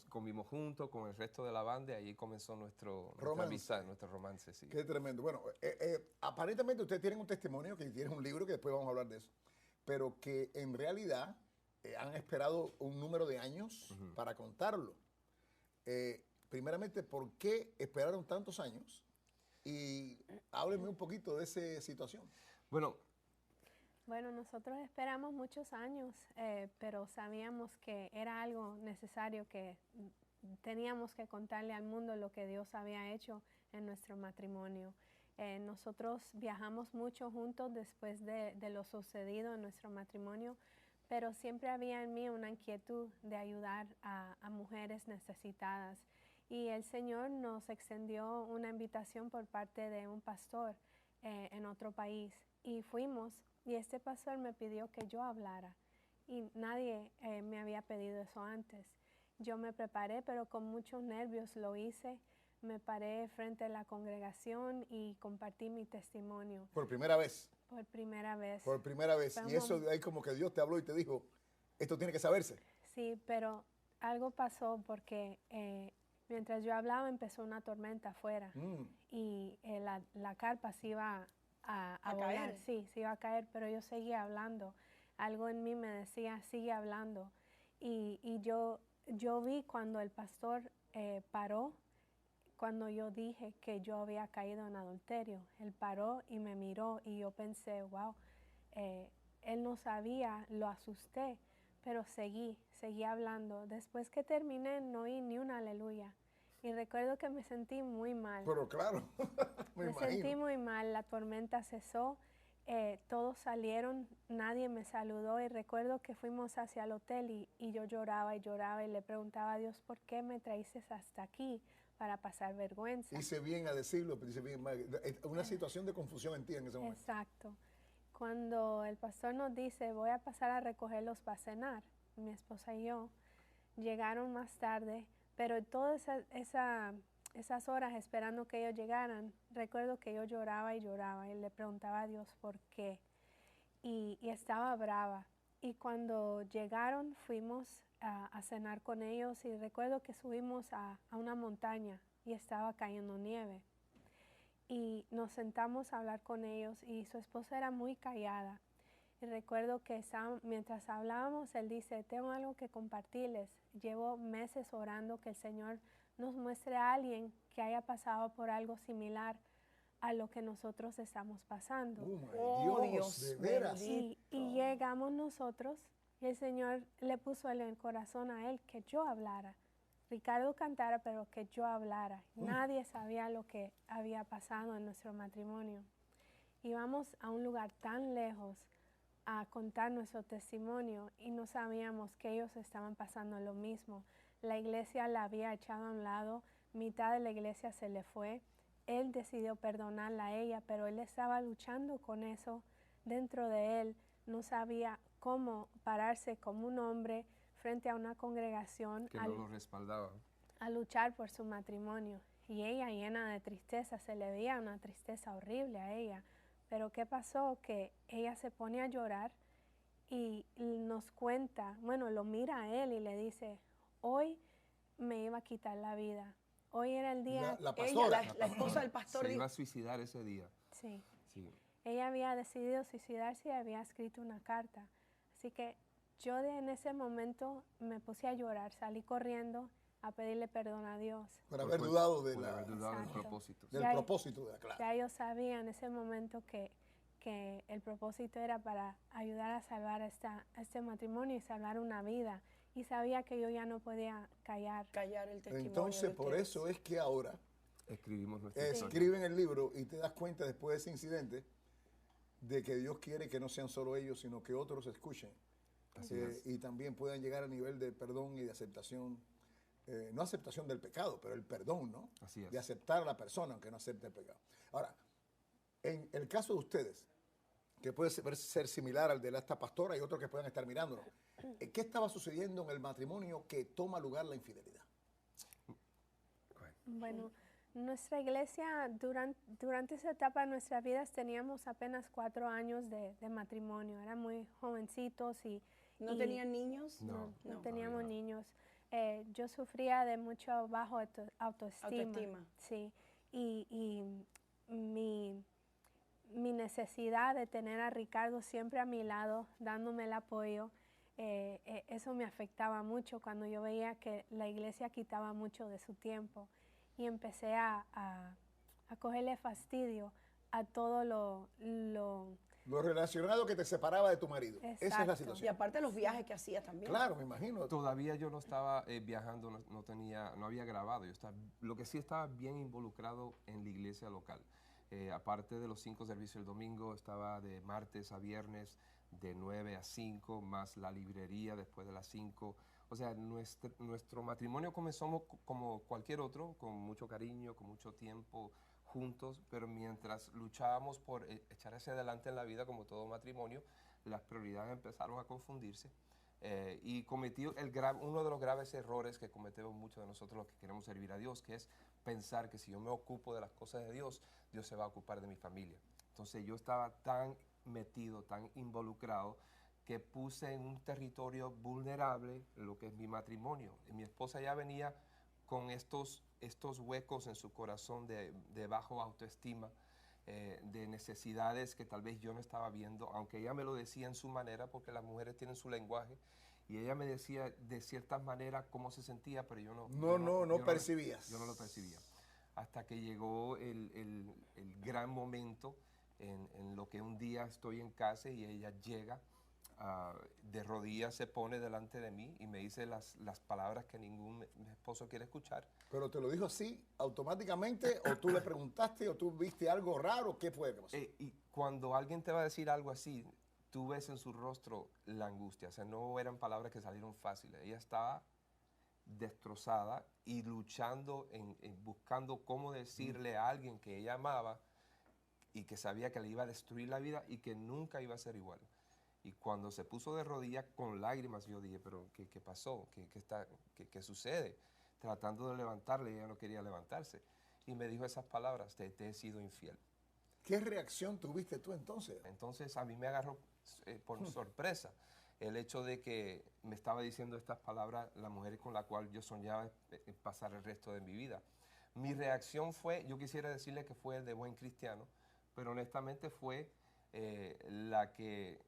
F: comimos juntos con el resto de la banda y ahí comenzó nuestra amistad, nuestro romance. Sí.
D: Qué tremendo. Bueno, aparentemente ustedes tienen un testimonio, que tienen un libro, que después vamos a hablar de eso, pero que en realidad han esperado un número de años para contarlo. Primeramente, ¿por qué esperaron tantos años? Y háblenme un poquito de esa situación.
F: Bueno,
C: nosotros esperamos muchos años, pero sabíamos que era algo necesario, que teníamos que contarle al mundo lo que Dios había hecho en nuestro matrimonio. Nosotros viajamos mucho juntos después de lo sucedido en nuestro matrimonio, pero siempre había en mí una inquietud de ayudar a mujeres necesitadas. Y el Señor nos extendió una invitación por parte de un pastor en otro país. Y fuimos, y este pastor me pidió que yo hablara. Y nadie me había pedido eso antes. Yo me preparé, pero con muchos nervios lo hice. Me paré frente a la congregación y compartí mi testimonio.
D: ¿Por primera vez?
C: Por primera vez.
D: Por primera vez. Y eso de ahí como que Dios te habló y te dijo, esto tiene que saberse.
C: Sí, pero algo pasó porque mientras yo hablaba empezó una tormenta afuera y la carpa se iba a volar.
E: caer.
C: Sí, se iba a caer, pero yo seguía hablando. Algo en mí me decía, sigue hablando. Y yo vi cuando el pastor paró, cuando yo dije que yo había caído en adulterio. Él paró y me miró y yo pensé, wow, él no sabía, lo asusté, pero seguí hablando. Después que terminé no oí ni un aleluya. Y recuerdo que me sentí muy mal.
D: Pero claro, me
C: sentí muy mal, la tormenta cesó, todos salieron, nadie me saludó y recuerdo que fuimos hacia el hotel y yo lloraba y lloraba y le preguntaba a Dios, ¿por qué me traíste hasta aquí para pasar vergüenza?
D: Hice bien a decirlo, pero hice bien mal. Una situación de confusión en ti en ese momento.
C: Exacto. Cuando el pastor nos dice, voy a pasar a recogerlos para cenar, mi esposa y yo, llegaron más tarde, pero todas esas horas esperando que ellos llegaran, recuerdo que yo lloraba y lloraba y le preguntaba a Dios por qué. Y estaba brava. Y cuando llegaron fuimos a cenar con ellos y recuerdo que subimos a una montaña y estaba cayendo nieve. Y nos sentamos a hablar con ellos y su esposa era muy callada. Y recuerdo que mientras hablábamos, él dice, tengo algo que compartirles. Llevo meses orando que el Señor nos muestre a alguien que haya pasado por algo similar a lo que nosotros estamos pasando.
D: Oh, Dios, de veras.
C: Y llegamos nosotros y el Señor le puso en el corazón a él que yo hablara. Ricardo cantara, pero que yo hablara. Nadie sabía lo que había pasado en nuestro matrimonio. Íbamos a un lugar tan lejos a contar nuestro testimonio y no sabíamos que ellos estaban pasando lo mismo. La iglesia la había echado a un lado, mitad de la iglesia se le fue. Él decidió perdonarla a ella, pero él estaba luchando con eso dentro de él. No sabía cómo pararse como un hombre frente a una congregación
F: que no lo respaldaba,
C: a luchar por su matrimonio. Y ella, llena de tristeza, se le veía una tristeza horrible a ella. Pero ¿qué pasó? Que ella se pone a llorar y nos cuenta, bueno, lo mira a él y le dice, hoy me iba a quitar la vida. Hoy era el día...
D: La pastora.
E: La esposa del pastor
F: se
E: dijo,
F: iba a suicidar ese día.
C: Sí.
F: Sí.
C: Ella había decidido suicidarse y había escrito una carta. Así que yo en ese momento me puse a llorar, salí corriendo a pedirle perdón a Dios.
D: Por haber dudado
F: Por haber dudado del
C: Exacto.
F: propósito.
D: del propósito de la clase.
C: Ya yo sabía en ese momento que el propósito era para ayudar a salvar a este matrimonio y salvar una vida. Y sabía que yo ya no podía callar.
E: callar el testimonio.
D: Entonces,
E: de
D: por
E: ustedes.
D: eso es que ahora
F: Escribimos nuestra historia.
D: escriben el libro y te das cuenta después de ese incidente de que Dios quiere que no sean solo ellos, sino que otros escuchen.
F: Así es.
D: Y también puedan llegar a nivel de perdón y de aceptación. No aceptación del pecado, pero el perdón, ¿no?
F: Así es.
D: De aceptar a la persona aunque no acepte el pecado. Ahora, En el caso de ustedes, que puede ser similar al de esta pastora y otros que puedan estar mirándonos, ¿qué estaba sucediendo en el matrimonio que toma lugar la infidelidad?
C: Bueno, nuestra iglesia, durante esa etapa de nuestras vidas, teníamos apenas 4 años de matrimonio. Eran muy jovencitos y...
E: ¿No tenían niños?
C: No
E: no.
C: teníamos niños. Yo sufría de mucho bajo autoestima. Sí, y mi necesidad de tener a Ricardo siempre a mi lado, dándome el apoyo, eso me afectaba mucho cuando yo veía que la iglesia quitaba mucho de su tiempo. Y empecé a cogerle fastidio a todo lo
D: relacionado que te separaba de tu marido.
C: Exacto.
D: Esa es la
E: Y
D: situación.
E: aparte los viajes que hacías también.
D: Claro, me imagino.
F: Todavía yo no estaba viajando, no había grabado. Lo que sí estaba bien involucrado en la iglesia local. Aparte de los 5 servicios el domingo, estaba de martes a viernes, de 9 a 5, más la librería después de las 5. O sea, nuestro matrimonio comenzó como cualquier otro, con mucho cariño, con mucho tiempo juntos, pero mientras luchábamos por echar hacia adelante en la vida, como todo matrimonio, las prioridades empezaron a confundirse. Y cometí uno de los graves errores que cometemos muchos de nosotros los que queremos servir a Dios, que es pensar que si yo me ocupo de las cosas de Dios, Dios se va a ocupar de mi familia. Entonces yo estaba tan metido, tan involucrado, que puse en un territorio vulnerable lo que es mi matrimonio. Y mi esposa ya venía con estos huecos en su corazón de bajo autoestima, de necesidades que tal vez yo no estaba viendo, aunque ella me lo decía en su manera, porque las mujeres tienen su lenguaje, y ella me decía de ciertas maneras cómo se sentía, pero yo
D: no percibías.
F: Yo no lo percibía. Hasta que llegó el gran momento en lo que un día estoy en casa y ella llega, de rodillas se pone delante de mí y me dice las palabras que ningún esposo quiere escuchar.
D: ¿Pero te lo dijo así automáticamente o tú le preguntaste o tú viste algo raro? ¿Qué fue? ¿Qué pasó?
F: Y cuando alguien te va a decir algo así, tú ves en su rostro la angustia. O sea, no eran palabras que salieron fáciles. Ella estaba destrozada y luchando, buscando cómo decirle a alguien que ella amaba y que sabía que le iba a destruir la vida y que nunca iba a ser igual. Y cuando se puso de rodillas con lágrimas, yo dije, pero ¿qué pasó? ¿Qué sucede? Tratando de levantarle, ella no quería levantarse. Y me dijo esas palabras, te he sido infiel.
D: ¿Qué reacción tuviste tú entonces?
F: Entonces a mí me agarró por sorpresa el hecho de que me estaba diciendo estas palabras la mujer con la cual yo soñaba pasar el resto de mi vida. Mi reacción fue, yo quisiera decirle que fue de buen cristiano, pero honestamente fue la que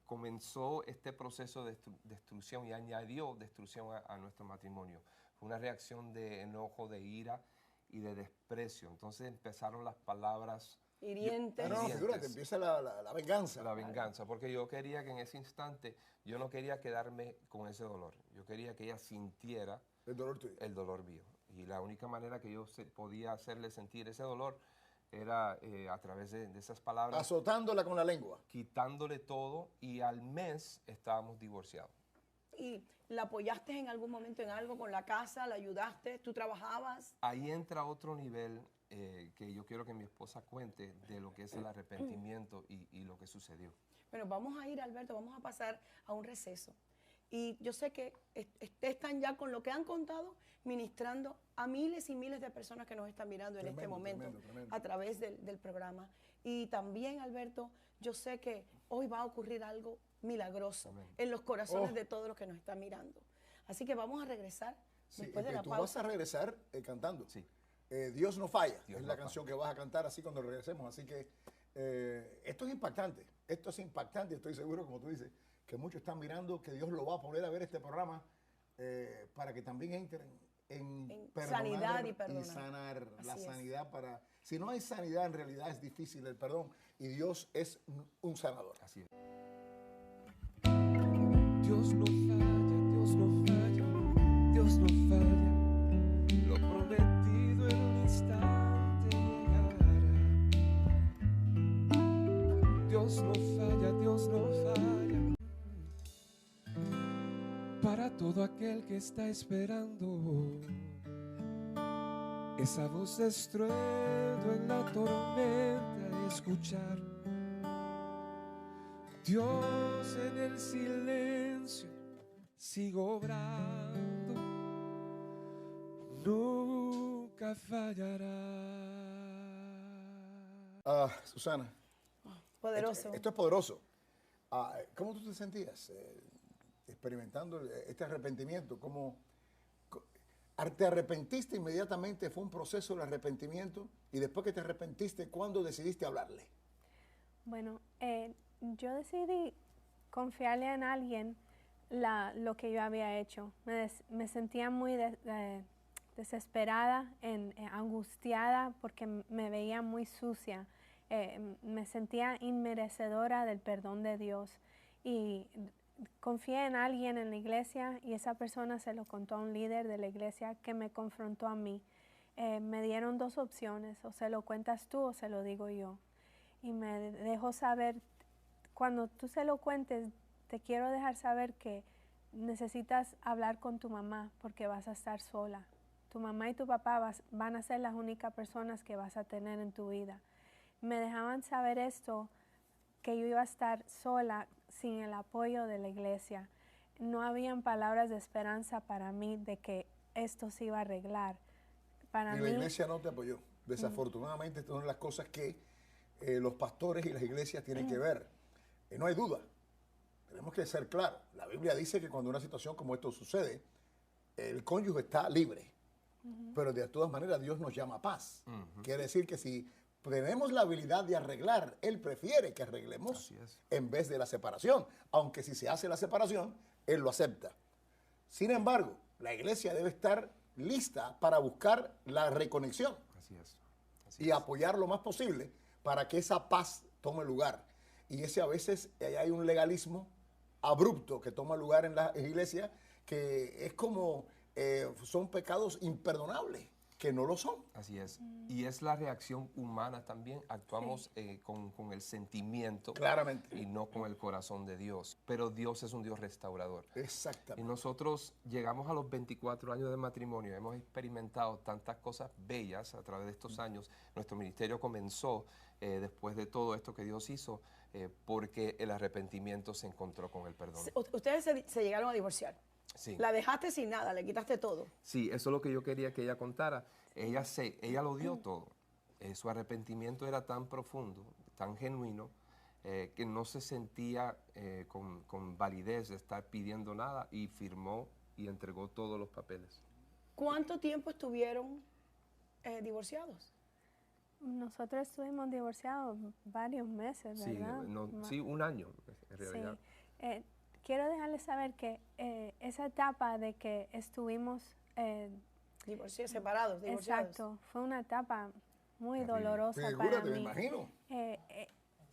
F: comenzó este proceso de destrucción y añadió destrucción a nuestro matrimonio. Fue una reacción de enojo, de ira y de desprecio. Entonces empezaron las palabras
E: hirientes.
D: No, figúrate, empieza la venganza.
F: La venganza, porque yo quería que en ese instante, yo no quería quedarme con ese dolor. Yo quería que ella sintiera
D: el dolor tuyo.
F: El dolor mío. Y la única manera que yo podía hacerle sentir ese dolor era a través de esas palabras.
D: Azotándola con la lengua.
F: Quitándole todo, y al mes estábamos divorciados.
E: ¿Y la apoyaste en algún momento en algo con la casa? ¿La ayudaste? ¿Tú trabajabas?
F: Ahí entra otro nivel que yo quiero que mi esposa cuente de lo que es el arrepentimiento y lo que sucedió.
E: Bueno, vamos a ir, Alberto, vamos a pasar a un receso. Y yo sé que están ya con lo que han contado, ministrando a miles y miles de personas que nos están mirando en este momento a través del programa. Y también, Alberto, yo sé que hoy va a ocurrir algo milagroso en los corazones de todos los que nos están mirando. Así que vamos a regresar después de la pausa.
D: Tú vas a regresar cantando.
F: Sí.
D: Dios no falla.
F: Dios
D: es
F: no
D: la
F: falla.
D: canción que vas a cantar así cuando regresemos. Así que esto es impactante. Esto es impactante. Estoy seguro, como tú dices, que muchos están mirando, que Dios lo va a poner a ver este programa para que también entren en
E: sanidad y perdonar.
D: y sanar.
E: Así
D: La
E: es.
D: sanidad para... Si no hay sanidad, en realidad es difícil el perdón. Y Dios es un sanador.
F: Así es.
G: Dios no falla, Dios no falla, Dios no falla. Lo prometido en un instante llegará. Dios no falla, Dios no falla. Para todo aquel que está esperando. esa voz de estruendo en la tormenta y escuchar. Dios en el silencio sigo obrando, nunca fallará.
D: Susana,
E: Poderoso.
D: esto es poderoso. ¿Cómo tú te sentías experimentando este arrepentimiento? ¿Te arrepentiste inmediatamente? ¿Fue un proceso el arrepentimiento? Y después que te arrepentiste, ¿cuándo decidiste hablarle?
C: Bueno, yo decidí confiarle en alguien lo que yo había hecho. Me sentía muy desesperada, angustiada, porque me veía muy sucia. Me sentía inmerecedora del perdón de Dios. Y confié en alguien en la iglesia y esa persona se lo contó a un líder de la iglesia que me confrontó a mí. Me dieron dos opciones, o se lo cuentas tú o se lo digo yo. Y me dejó saber, cuando tú se lo cuentes, te quiero dejar saber que necesitas hablar con tu mamá porque vas a estar sola. Tu mamá y tu papá van a ser las únicas personas que vas a tener en tu vida. Me dejaban saber esto, que yo iba a estar sola sin el apoyo de la iglesia. No habían palabras de esperanza para mí de que esto se iba a arreglar. Para
D: Y
C: mí,
D: la iglesia no te apoyó. Desafortunadamente, estas son las cosas que los pastores y las iglesias tienen que ver. No hay duda. Tenemos que ser claros. La Biblia dice que cuando una situación como esto sucede, el cónyuge está libre. Pero de todas maneras Dios nos llama a paz. Quiere decir que si tenemos la habilidad de arreglar, Él prefiere que arreglemos en vez de la separación. Aunque si se hace la separación, Él lo acepta. Sin embargo, la iglesia debe estar lista para buscar la reconexión. Y apoyar lo más posible para que esa paz tome lugar. Y ese a veces hay un legalismo abrupto que toma lugar en la iglesia que es como son pecados imperdonables, que no lo son.
F: Así es. Y es la reacción humana también. Actuamos con el sentimiento.
D: Claramente.
F: Y no con el corazón de Dios. Pero Dios es un Dios restaurador.
D: Exactamente.
F: Y nosotros llegamos a los 24 años de matrimonio. Hemos experimentado tantas cosas bellas a través de estos años. Nuestro ministerio comenzó después de todo esto que Dios hizo porque el arrepentimiento se encontró con el perdón.
E: Ustedes se llegaron a divorciar.
F: Sí.
E: La dejaste sin nada, le quitaste todo.
F: Sí, eso es lo que yo quería que ella contara. Ella lo dio todo. Su arrepentimiento era tan profundo, tan genuino, que no se sentía con validez de estar pidiendo nada y firmó y entregó todos los papeles.
E: ¿Cuánto tiempo estuvieron divorciados?
C: nosotros estuvimos divorciados varios meses,
F: Sí,
C: ¿verdad?
F: sí, un año en realidad.
C: Sí. Quiero dejarles saber que esa etapa de que estuvimos
E: separados, divorciados.
C: Exacto, fue una etapa muy dolorosa para
D: Figúrate,
C: mí.
D: me imagino.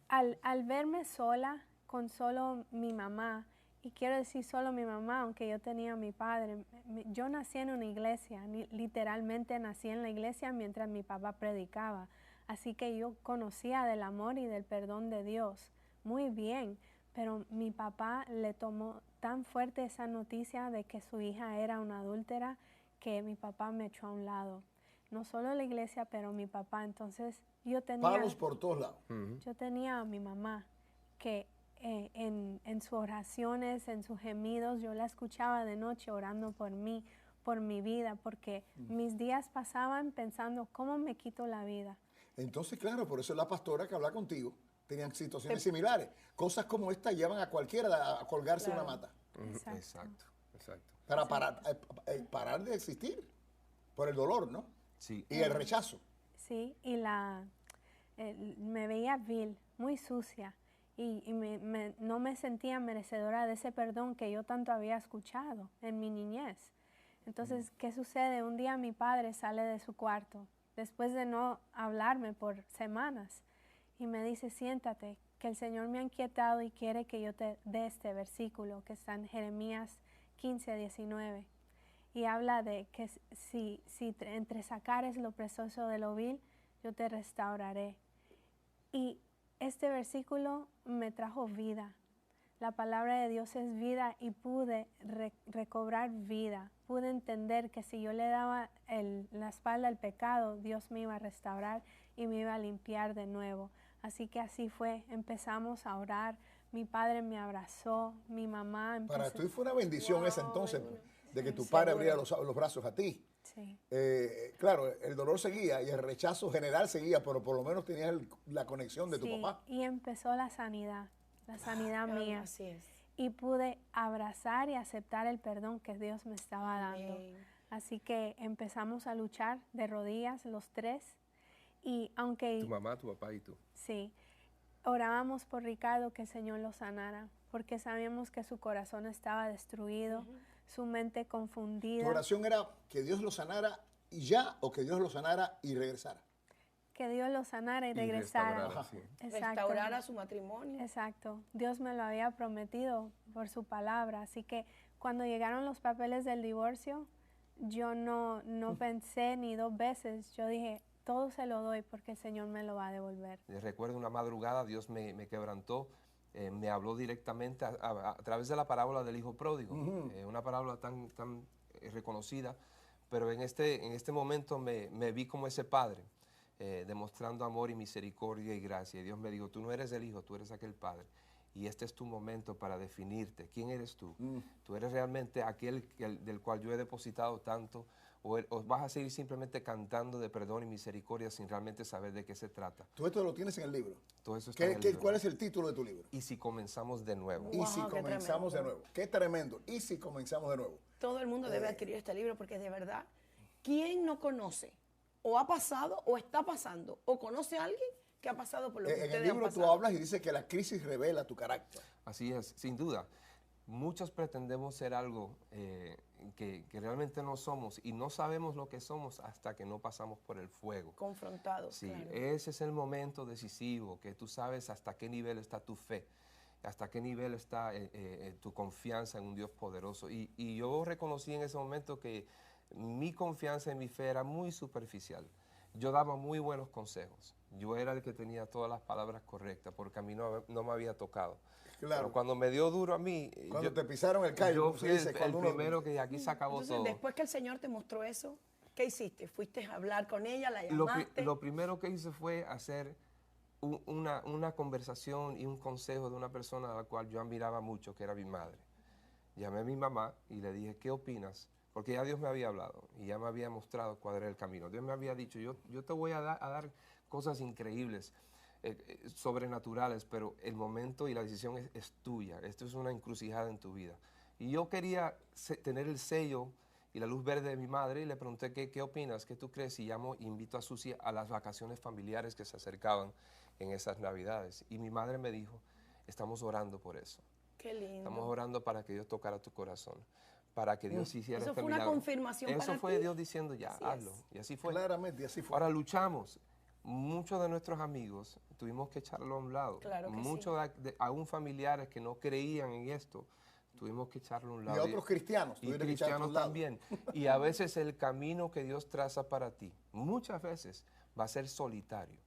C: Al verme sola, con solo mi mamá, y quiero decir solo mi mamá, aunque yo tenía a mi padre, yo nací en una iglesia, literalmente nací en la iglesia mientras mi papá predicaba, así que yo conocía del amor y del perdón de Dios muy bien, pero mi papá le tomó tan fuerte esa noticia de que su hija era una adúltera que mi papá me echó a un lado. No solo la iglesia, pero mi papá. Entonces yo tenía...
D: Palos por todos lados.
C: Yo tenía a mi mamá que en sus oraciones, en sus gemidos, yo la escuchaba de noche orando por mí, por mi vida, porque mis días pasaban pensando, ¿cómo me quito la vida?
D: Entonces, claro, por eso la pastora que habla contigo tenían situaciones similares. Cosas como esta llevan a cualquiera a colgarse una mata.
F: Exacto.
D: Para parar de existir por el dolor, ¿no?
F: Sí.
D: Y el rechazo.
C: Sí, y me veía vil, muy sucia, y no me sentía merecedora de ese perdón que yo tanto había escuchado en mi niñez. Entonces, ¿qué sucede? Un día mi padre sale de su cuarto, después de no hablarme por semanas, y me dice, siéntate, que el Señor me ha inquietado y quiere que yo te dé este versículo que está en Jeremías 15, 19. Y habla de que si entre sacares lo precioso de lo vil, yo te restauraré. Y este versículo me trajo vida. La palabra de Dios es vida y pude recobrar vida. Pude entender que si yo le daba la espalda al pecado, Dios me iba a restaurar y me iba a limpiar de nuevo. Así que así fue. Empezamos a orar. Mi padre me abrazó, mi mamá empezó.
D: Para ti fue una bendición esa entonces,
E: bueno.
D: de que
E: Sí,
D: tu padre
E: seguro.
D: abriera los brazos a ti.
C: Sí,
D: Claro, el dolor seguía y el rechazo general seguía, pero por lo menos tenías la conexión de tu
C: sí,
D: papá.
C: y empezó la sanidad mía.
E: Así es.
C: Y pude abrazar y aceptar el perdón que Dios me estaba dando.
E: Amén.
C: Así que empezamos a luchar de rodillas los tres. Y aunque
F: Tu mamá, tu papá y tú.
C: sí, orábamos por Ricardo que el Señor lo sanara, porque sabíamos que su corazón estaba destruido, su mente
D: ¿Tu
C: confundida,
D: oración era que Dios lo sanara y ya, o que Dios lo sanara y regresara?
C: que Dios lo sanara y
F: Y
C: regresara.
F: restaurara, sí.
E: Restaurar su matrimonio.
C: Exacto. Dios me lo había prometido por su palabra. Así que cuando llegaron los papeles del divorcio, yo no pensé ni dos veces. Yo dije, todo se lo doy porque el Señor me lo va a devolver.
F: Recuerdo una madrugada, Dios me quebrantó, me habló directamente a través de la parábola del hijo pródigo, una parábola tan reconocida, pero en este momento me vi como ese padre, demostrando amor y misericordia y gracia. Y Dios me dijo, tú no eres el hijo, tú eres aquel padre. Y este es tu momento para definirte. ¿Quién eres tú? ¿Tú eres realmente aquel del cual yo he depositado tanto? ¿O vas a seguir simplemente cantando de perdón y misericordia sin realmente saber de qué se trata?
D: Tú esto lo tienes en el libro.
F: Todo eso está en el libro.
D: ¿Cuál es el título de tu libro?
F: Y si comenzamos de nuevo.
D: Y si
E: Wow, qué
D: comenzamos de
E: tremendo.
D: nuevo. Qué tremendo. Y si comenzamos de nuevo.
E: Todo el mundo debe adquirir este libro porque de verdad, ¿quién no conoce? O ha pasado o está pasando o conoce a alguien que ha pasado por lo que
D: En el
E: ustedes han
D: libro tú
E: pasado.
D: hablas y dices que la crisis revela tu carácter.
F: Así es, sin duda. Muchos pretendemos ser algo que realmente no somos y no sabemos lo que somos hasta que no pasamos por el fuego.
E: Confrontados,
F: Sí,
E: claro.
F: ese es el momento decisivo, que tú sabes hasta qué nivel está tu fe, hasta qué nivel está tu confianza en un Dios poderoso. Y yo reconocí en ese momento que mi confianza en mi fe era muy superficial. Yo daba muy buenos consejos. Yo era el que tenía todas las palabras correctas porque a mí no me había tocado.
D: Claro.
F: Pero cuando me dio duro a mí,
D: Cuando te pisaron el callo,
F: yo
D: como se
F: fui
D: dice,
F: el
D: cuando uno-
F: primero que aquí se acabó
E: Entonces,
F: todo.
E: después que el Señor te mostró eso, ¿qué hiciste? ¿Fuiste a hablar con ella? ¿La
F: Lo
E: llamaste?
F: primero que hice fue hacer una conversación y un consejo de una persona a la cual yo admiraba mucho, que era mi madre. Llamé a mi mamá y le dije, ¿qué opinas? Porque ya Dios me había hablado y ya me había mostrado cuál era el camino. Dios me había dicho, yo te voy a dar cosas increíbles, sobrenaturales, pero el momento y la decisión es tuya. Esto es una encrucijada en tu vida. Y yo quería tener el sello y la luz verde de mi madre y le pregunté, ¿qué opinas? ¿Qué tú crees? Y llamo, invito a Susi a las vacaciones familiares que se acercaban en esas Navidades. Y mi madre me dijo, estamos orando por eso.
E: Qué lindo.
F: Estamos orando para que Dios tocara tu corazón, para que Dios hiciera
E: Eso
F: este
E: fue una
F: milagro.
E: confirmación
F: Eso
E: para
F: fue
E: ti.
F: Dios diciendo, ya,
E: Así
F: hazlo.
E: es.
F: Y así fue.
D: Claramente, y así fue.
F: Ahora luchamos. Muchos de nuestros amigos tuvimos que echarlo a un lado.
E: Claro que sí.
F: Muchos aún familiares que no creían en esto, tuvimos que echarlo a un
D: y
F: lado.
D: otros cristianos.
F: Y
D: tuvieron que echar a
F: cristianos
D: un lado.
F: también. Y a veces el camino que Dios traza para ti, muchas veces va a ser solitario.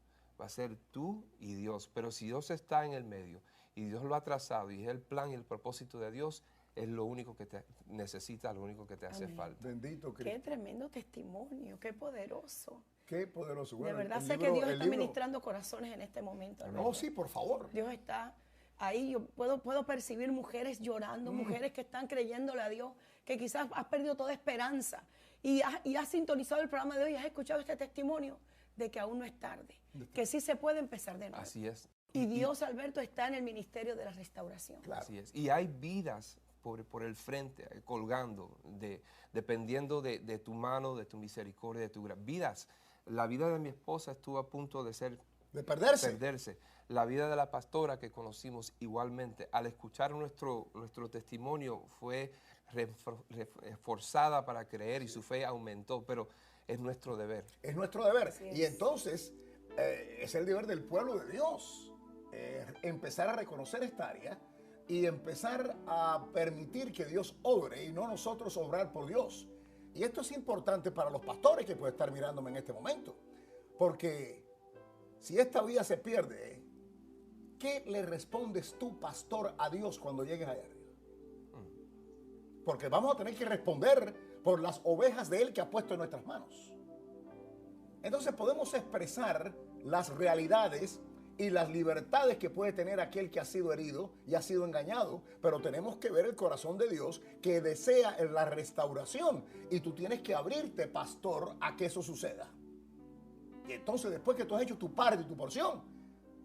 F: Va a ser tú y Dios. Pero si Dios está en el medio y Dios lo ha trazado y es el plan y el propósito de Dios, es lo único que te necesitas, lo único que te hace
E: Amén.
F: falta.
D: Bendito
E: Qué
D: Cristo.
E: tremendo testimonio, qué poderoso.
D: Qué poderoso.
E: De
D: Bueno,
E: verdad
D: el
E: sé que
D: libro-
E: Dios
D: el
E: está
D: libro-
E: ministrando corazones en este momento. Alberto.
D: Oh, sí, por favor.
E: Dios está ahí. Yo puedo percibir mujeres llorando, mujeres que están creyéndole a Dios, que quizás has perdido toda esperanza y has sintonizado el programa de hoy y has escuchado este testimonio de que aún no es tarde, que sí se puede empezar de nuevo.
F: Así es.
E: Y Dios, Alberto, está en el ministerio de la restauración.
D: Claro.
F: Así es. Y hay vidas por el frente, colgando, dependiendo de tu mano, de tu misericordia, de tu gracia. Vidas. La vida de mi esposa estuvo a punto de
D: De perderse.
F: perderse. La vida de la pastora que conocimos igualmente, al escuchar nuestro testimonio, fue reforzada para creer y su fe aumentó, pero es nuestro deber.
D: Es nuestro deber.
E: es.
D: Y entonces es el deber del pueblo de Dios empezar a reconocer esta área y empezar a permitir que Dios obre y no nosotros obrar por Dios. Y esto es importante para los pastores que pueden estar mirándome en este momento. Porque si esta vida se pierde, ¿qué le respondes tú, pastor, a Dios cuando llegues allá arriba? Porque vamos a tener que responder por las ovejas de Él que ha puesto en nuestras manos. Entonces podemos expresar las realidades y las libertades que puede tener aquel que ha sido herido y ha sido engañado, pero tenemos que ver el corazón de Dios que desea la restauración, y tú tienes que abrirte, pastor, a que eso suceda. Y entonces, después que tú has hecho tu parte y tu porción,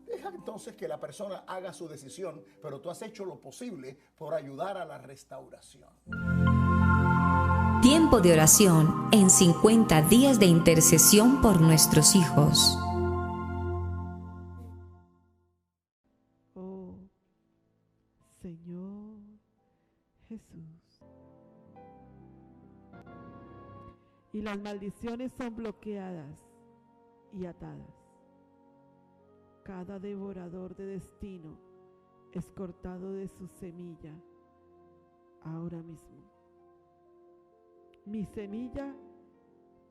D: deja entonces que la persona haga su decisión, pero tú has hecho lo posible por ayudar a la restauración.
A: Tiempo de oración en 50 días de intercesión por nuestros hijos.
H: Oh, Señor Jesús. Y las maldiciones son bloqueadas y atadas. Cada devorador de destino es cortado de su semilla ahora mismo. Mi semilla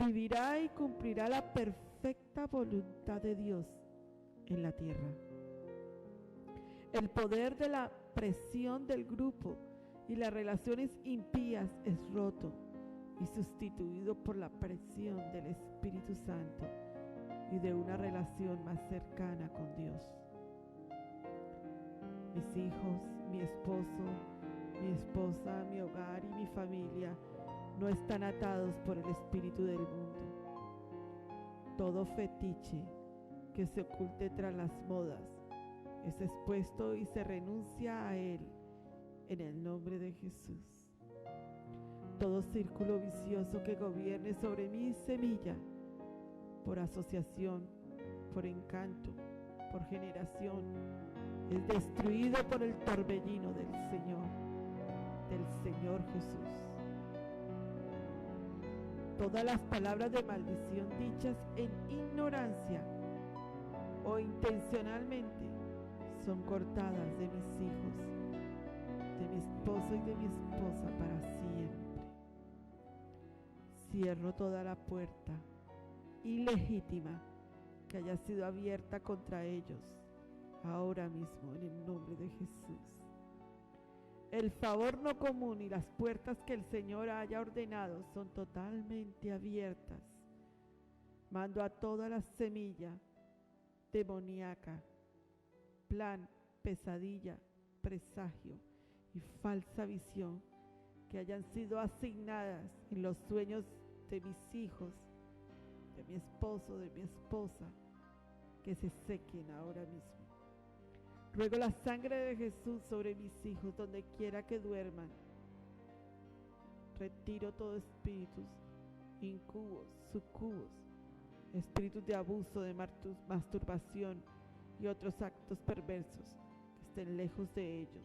H: vivirá y cumplirá la perfecta voluntad de Dios en la tierra. El poder de la presión del grupo y las relaciones impías es roto y sustituido por la presión del Espíritu Santo y de una relación más cercana con Dios. Mis hijos, mi esposo, mi esposa, mi hogar y mi familia no están atados por el espíritu del mundo. Todo fetiche que se oculte tras las modas es expuesto y se renuncia a él en el nombre de Jesús. Todo círculo vicioso que gobierne sobre mi semilla, por asociación, por encanto, por generación, es destruido por el torbellino del Señor Jesús. Todas las palabras de maldición dichas en ignorancia o intencionalmente son cortadas de mis hijos, de mi esposo y de mi esposa para siempre. Cierro toda la puerta ilegítima que haya sido abierta contra ellos ahora mismo en el nombre de Jesús. El favor no común y las puertas que el Señor haya ordenado son totalmente abiertas. Mando a toda la semilla demoníaca, plan, pesadilla, presagio y falsa visión que hayan sido asignadas en los sueños de mis hijos, de mi esposo, de mi esposa, que se sequen ahora mismo. Ruego la sangre de Jesús sobre mis hijos donde quiera que duerman. Retiro todo espíritus, incubos, sucubos, espíritus de abuso, de masturbación y otros actos perversos que estén lejos de ellos.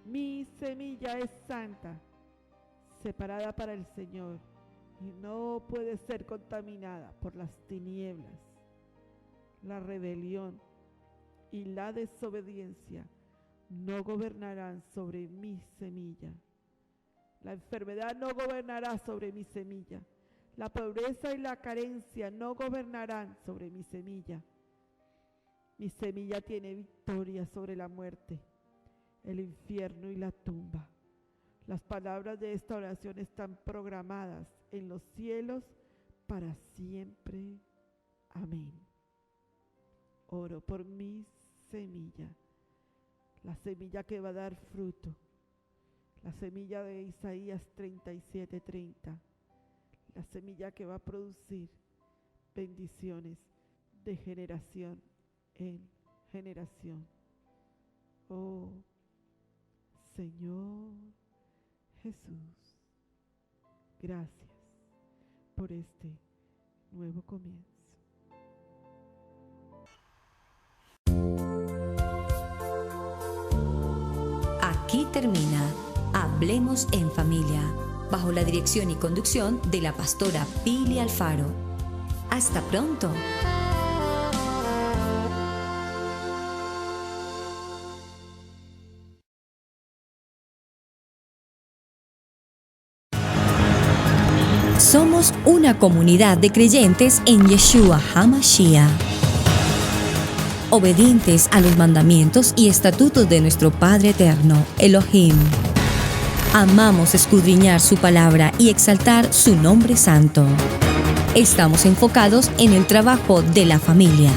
H: Mi semilla es santa, separada para el Señor, y no puede ser contaminada por las tinieblas, la rebelión y la desobediencia no gobernarán sobre mi semilla. La enfermedad no gobernará sobre mi semilla. La pobreza y la carencia no gobernarán sobre mi semilla. Mi semilla tiene victoria sobre la muerte, el infierno y la tumba. Las palabras de esta oración están programadas en los cielos para siempre. Amén. Oro por mi semilla, la semilla que va a dar fruto, la semilla de Isaías 37:30, la semilla que va a producir bendiciones de generación en generación. Oh Señor Jesús, gracias por este nuevo comienzo.
A: Aquí termina Hablemos en Familia, bajo la dirección y conducción de la pastora Pili Alfaro. Hasta pronto. Somos una comunidad de creyentes en Yeshua HaMashiach. obedientes a los mandamientos y estatutos de nuestro Padre Eterno, Elohim. Amamos escudriñar su palabra y exaltar su nombre santo. Estamos enfocados en el trabajo de la familia.